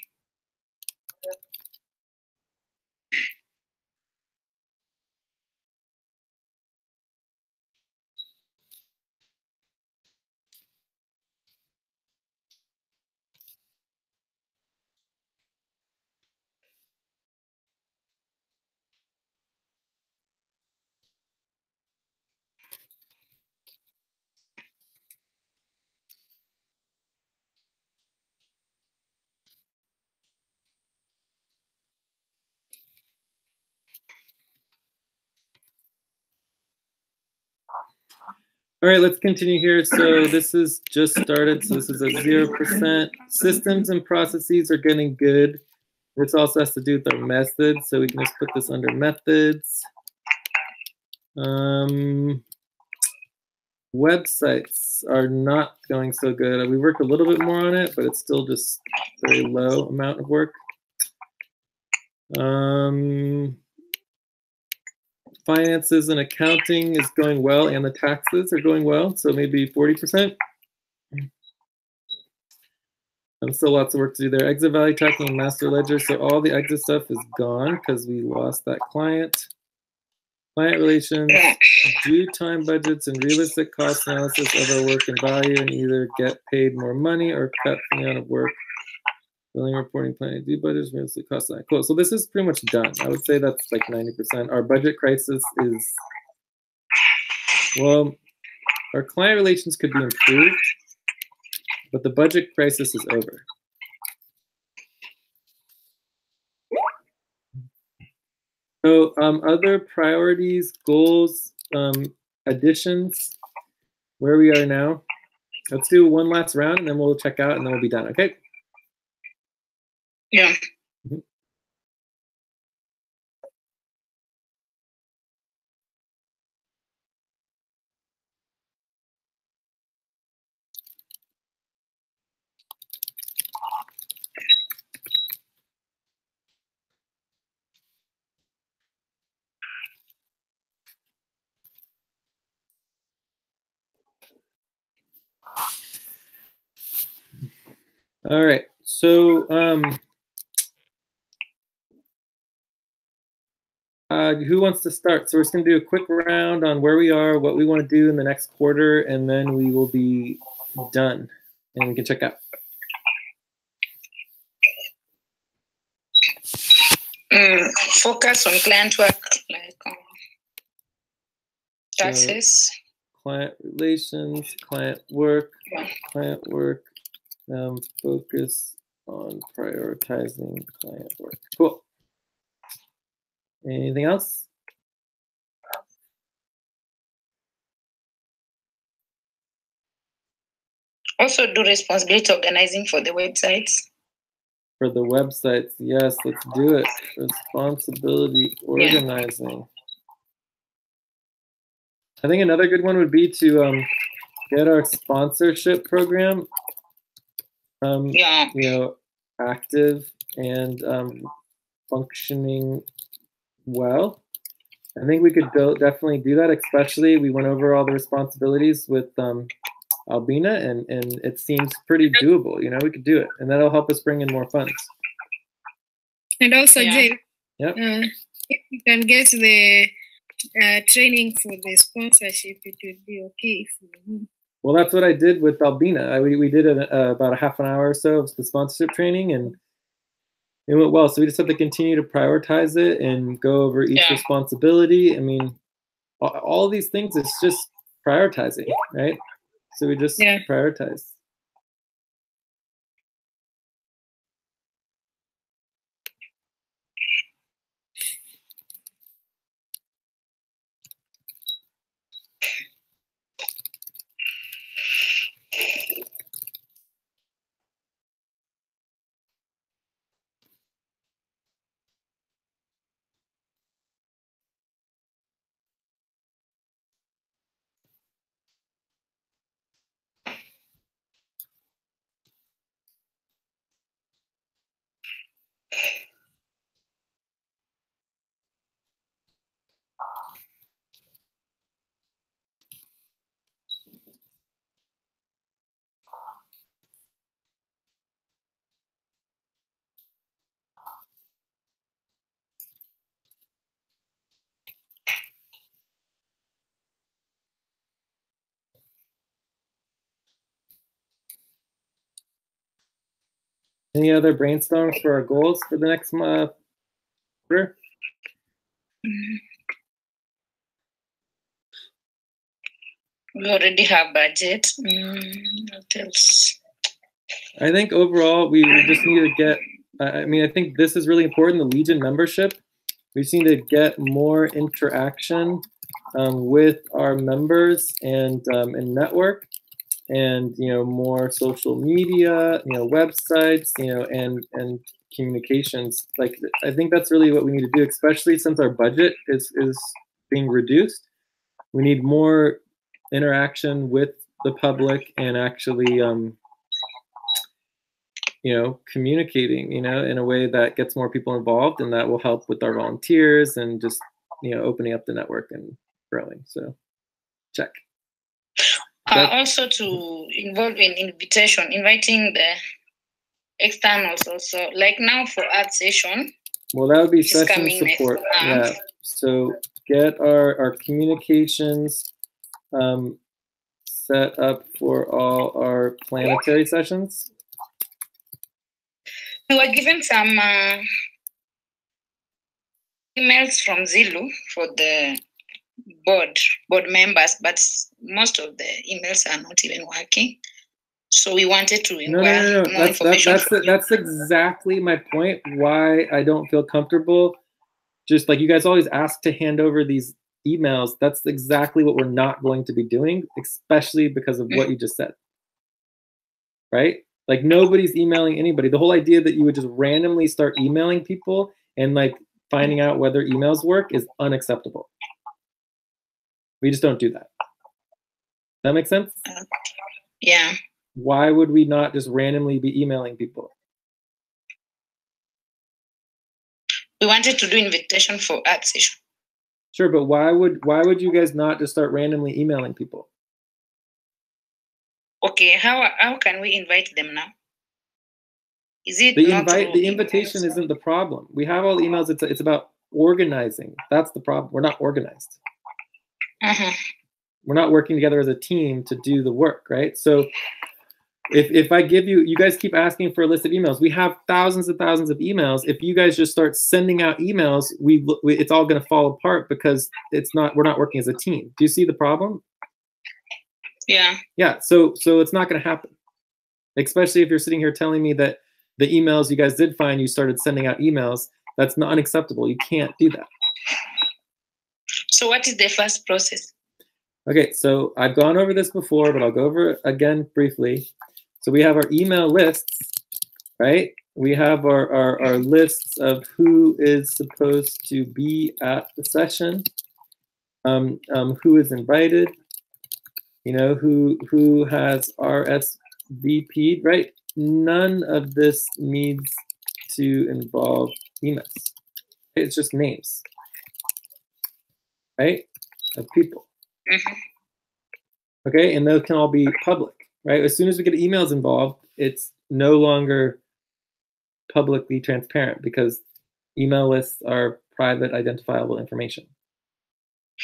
All right, let's continue here. So this is just started. So this is a 0%. Systems and processes are getting good. This also has to do with our methods. So we can just put this under methods. Websites are not going so good. We worked a little bit more on it, but it's still just very low amount of work. Finances and accounting is going well, and the taxes are going well, so maybe 40%. Still lots of work to do there. Exit value tracking and master ledger. So all the exit stuff is gone because we lost that client. Client relations, due time budgets, and realistic cost analysis of our work and value, and either get paid more money or cut the amount of work. Billing, reporting, planning, due budgets, realistic cost analysis. Cool. So this is pretty much done. I would say that's like 90%. Our budget crisis is, well, our client relations could be improved, but the budget crisis is over. So other priorities, goals, additions, where we are now. Let's do one last round and then we'll check out and then we'll be done, okay? Yeah. Mm-hmm. All right, so who wants to start? So we're just gonna do a quick round on where we are, what we want to do in the next quarter, and then we will be done and we can check out. Focus on client work, like taxes. So, client relations, client work, focus on prioritizing client work. Cool. Anything else? Also do responsibility organizing for the websites. For the websites, yes, let's do it. Responsibility organizing. Yeah. I think another good one would be to get our sponsorship program active and functioning well. I think we could definitely do that, especially we went over all the responsibilities with Albina and it seems pretty doable. You know, we could do it and that'll help us bring in more funds. And also, Jay, yep. If you can get the training for the sponsorship, it would be okay for me. Well, that's what I did with Albina. We did about a half an hour or so of the sponsorship training, and it went well. So we just have to continue to prioritize it and go over each responsibility. I mean, all these things, it's just prioritizing, right? So we just prioritize. Any other brainstorms for our goals for the next month? We already have budget. What else? I think overall we just need to get, I mean, I think this is really important, the Legion membership. We just need to get more interaction with our members and network, and more social media, websites, and communications. Like, I think that's really what we need to do, especially since our budget is being reduced. We need more interaction with the public and actually communicating, in a way that gets more people involved, and that will help with our volunteers and just, opening up the network and growing. So check. Also to involve in inviting the externals also, like now for art session. Well, that would be session support. Yeah. So get our communications set up for all our planetary sessions. We were given some emails from Zulu for the board members, but most of the emails are not even working. So we wanted to inquire more information. That's exactly my point. Why I don't feel comfortable. Just like you guys always ask to hand over these emails, that's exactly what we're not going to be doing, especially because of what you just said. Right? Like, nobody's emailing anybody. The whole idea that you would just randomly start emailing people and like finding out whether emails work is unacceptable. We just don't do that. That makes sense? Yeah. Why would we not just randomly be emailing people? We wanted to do invitation for art session. Sure, but why would you guys not just start randomly emailing people? Okay, how can we invite them now? Is it the invitation isn't the problem. We have all the emails. It's about organizing. That's the problem. We're not organized. We're not working together as a team to do the work, right? So if I give you guys keep asking for a list of emails. We have thousands and thousands of emails. If you guys just start sending out emails, it's all going to fall apart because we're not working as a team. Do you see the problem? Yeah. Yeah. So it's not going to happen. Especially if you're sitting here telling me that the emails you guys did find, you started sending out emails. That's not unacceptable. You can't do that. So what is the first process? Okay, so I've gone over this before, but I'll go over it again briefly. So we have our email lists, right? We have our lists of who is supposed to be at the session, who is invited, who has RSVP'd, right? None of this needs to involve emails. It's just names, right, of people. Okay, and those can all be public, right? As soon as we get emails involved, it's no longer publicly transparent because email lists are private identifiable information.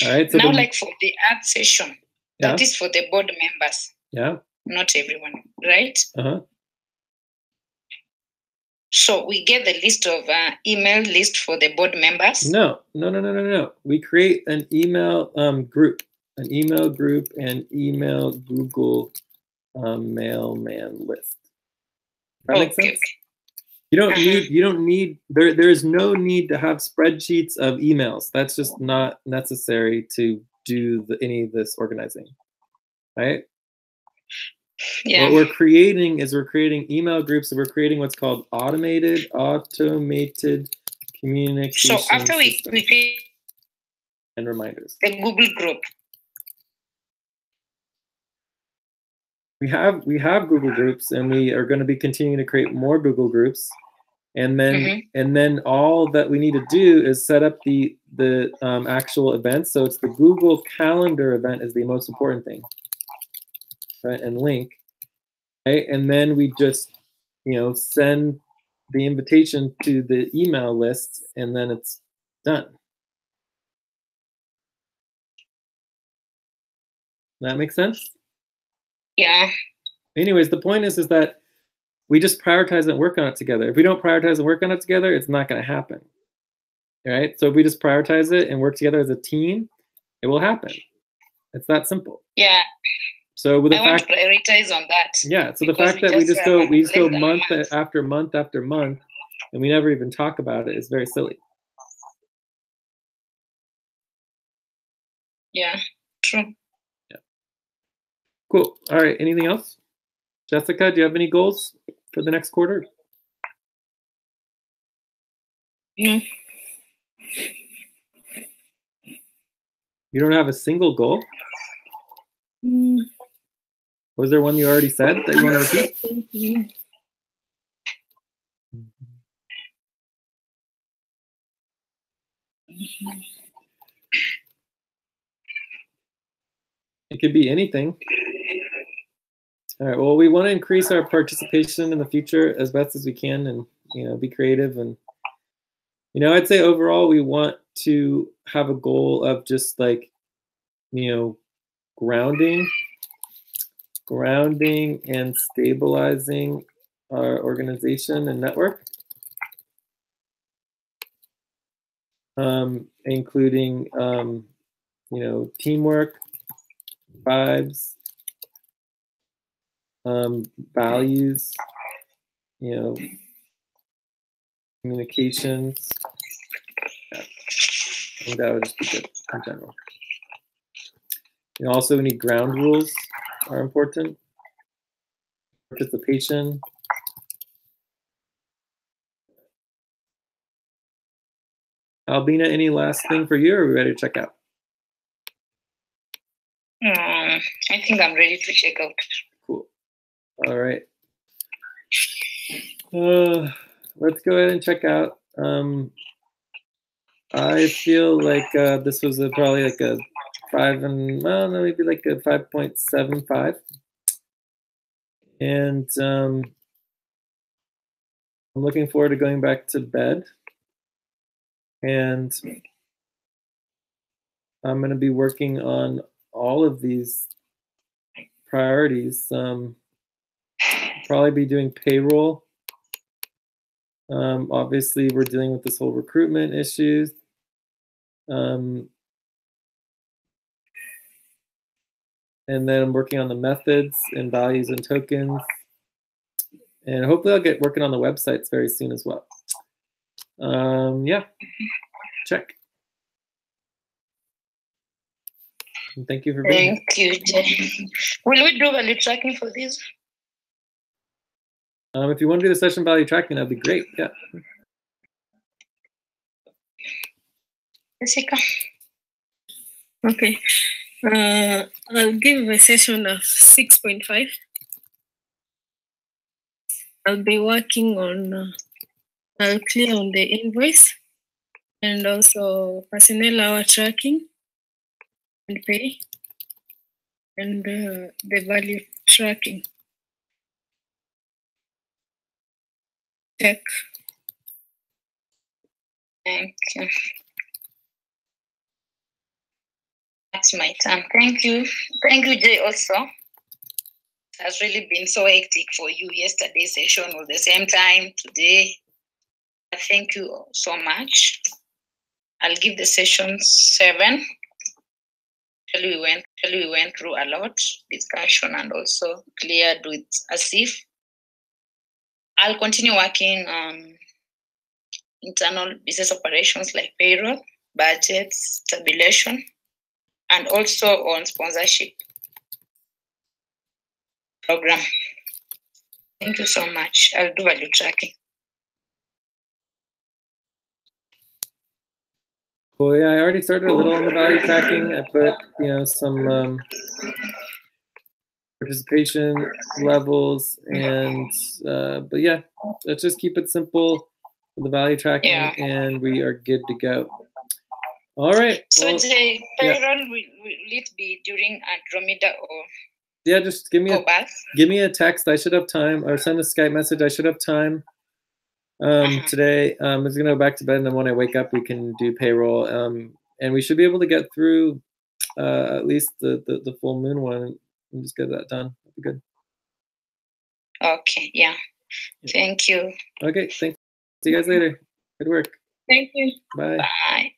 All right. So now, like for the art session, that is for the board members. Yeah. Not everyone, right? Uh-huh. So we get the list of email list for the board members? No. We create an email group, and email Google mailman list. That makes sense? You don't need, there is no need to have spreadsheets of emails. That's just not necessary to do any of this organizing, right? Yeah. What we're creating is email groups, and we're creating what's called automated communication. So after we create and reminders, the Google group, we have Google groups, and we are going to be continuing to create more Google groups, and then all that we need to do is set up the actual events. So it's the Google Calendar event is the most important thing. Right, and link, right? And then we just, send the invitation to the email list, and then it's done. That makes sense? Yeah. Anyways, the point is that we just prioritize and work on it together. If we don't prioritize and work on it together, it's not going to happen. Right? So if we just prioritize it and work together as a team, it will happen. It's that simple. Yeah. So with the I want fact, to prioritize on that. yeah. So the fact that we just go month after month after month, and we never even talk about it is very silly. Yeah, true. Yeah. Cool. All right. Anything else? Jessica, do you have any goals for the next quarter? No. You don't have a single goal? Was there one you already said that you want to repeat? It could be anything. All right. Well, we want to increase our participation in the future as best as we can, and be creative. And I'd say overall we want to have a goal of just like grounding and stabilizing our organization and network, including teamwork, vibes, values, communications. Yeah. I think that would just be good in general. Also, we need ground rules are important. Participation. Albina, any last thing for you, or are we ready to check out? I think I'm ready to check out. Cool. All right. Let's go ahead and check out. I feel like this was probably like a 5 and maybe like a 5.75. And I'm looking forward to going back to bed. And I'm going to be working on all of these priorities. Probably be doing payroll. Obviously, we're dealing with this whole recruitment issues. And then I'm working on the methods and values and tokens. And hopefully I'll get working on the websites very soon as well. Yeah, check. And thank you for being here. Thank you, Jay. Will we do value tracking for this? If you want to do the session value tracking, that'd be great. Yeah. Jessica. Okay. I'll give a session of 6.5. I'll be working on, I'll clear on the invoice and also personnel hour tracking and pay and the value tracking. Check. Thank you. That's my turn. Thank you. Thank you, Jay, also. It has really been so hectic for you. Yesterday's session was the same time today. Thank you so much. I'll give the session 7. We went through a lot, discussion and also cleared with Asif. I'll continue working on internal business operations like payroll, budgets, tabulation, and also on sponsorship program. Thank you so much. I'll do value tracking. Well, yeah, I already started a little on the value tracking. I put, some participation levels, and but yeah, let's just keep it simple with the value tracking, and we are good to go. All right. So the payroll will it be during Andromeda or? Yeah, just give me a text. I should have time, or send a Skype message. I should have time today. I'm just gonna go back to bed, and then when I wake up, we can do payroll. And we should be able to get through at least the full moon one and just get that done. That'd be good. Okay. Yeah. Thank you. Okay, thanks. See you guys later. Good work. Thank you. Bye. Bye.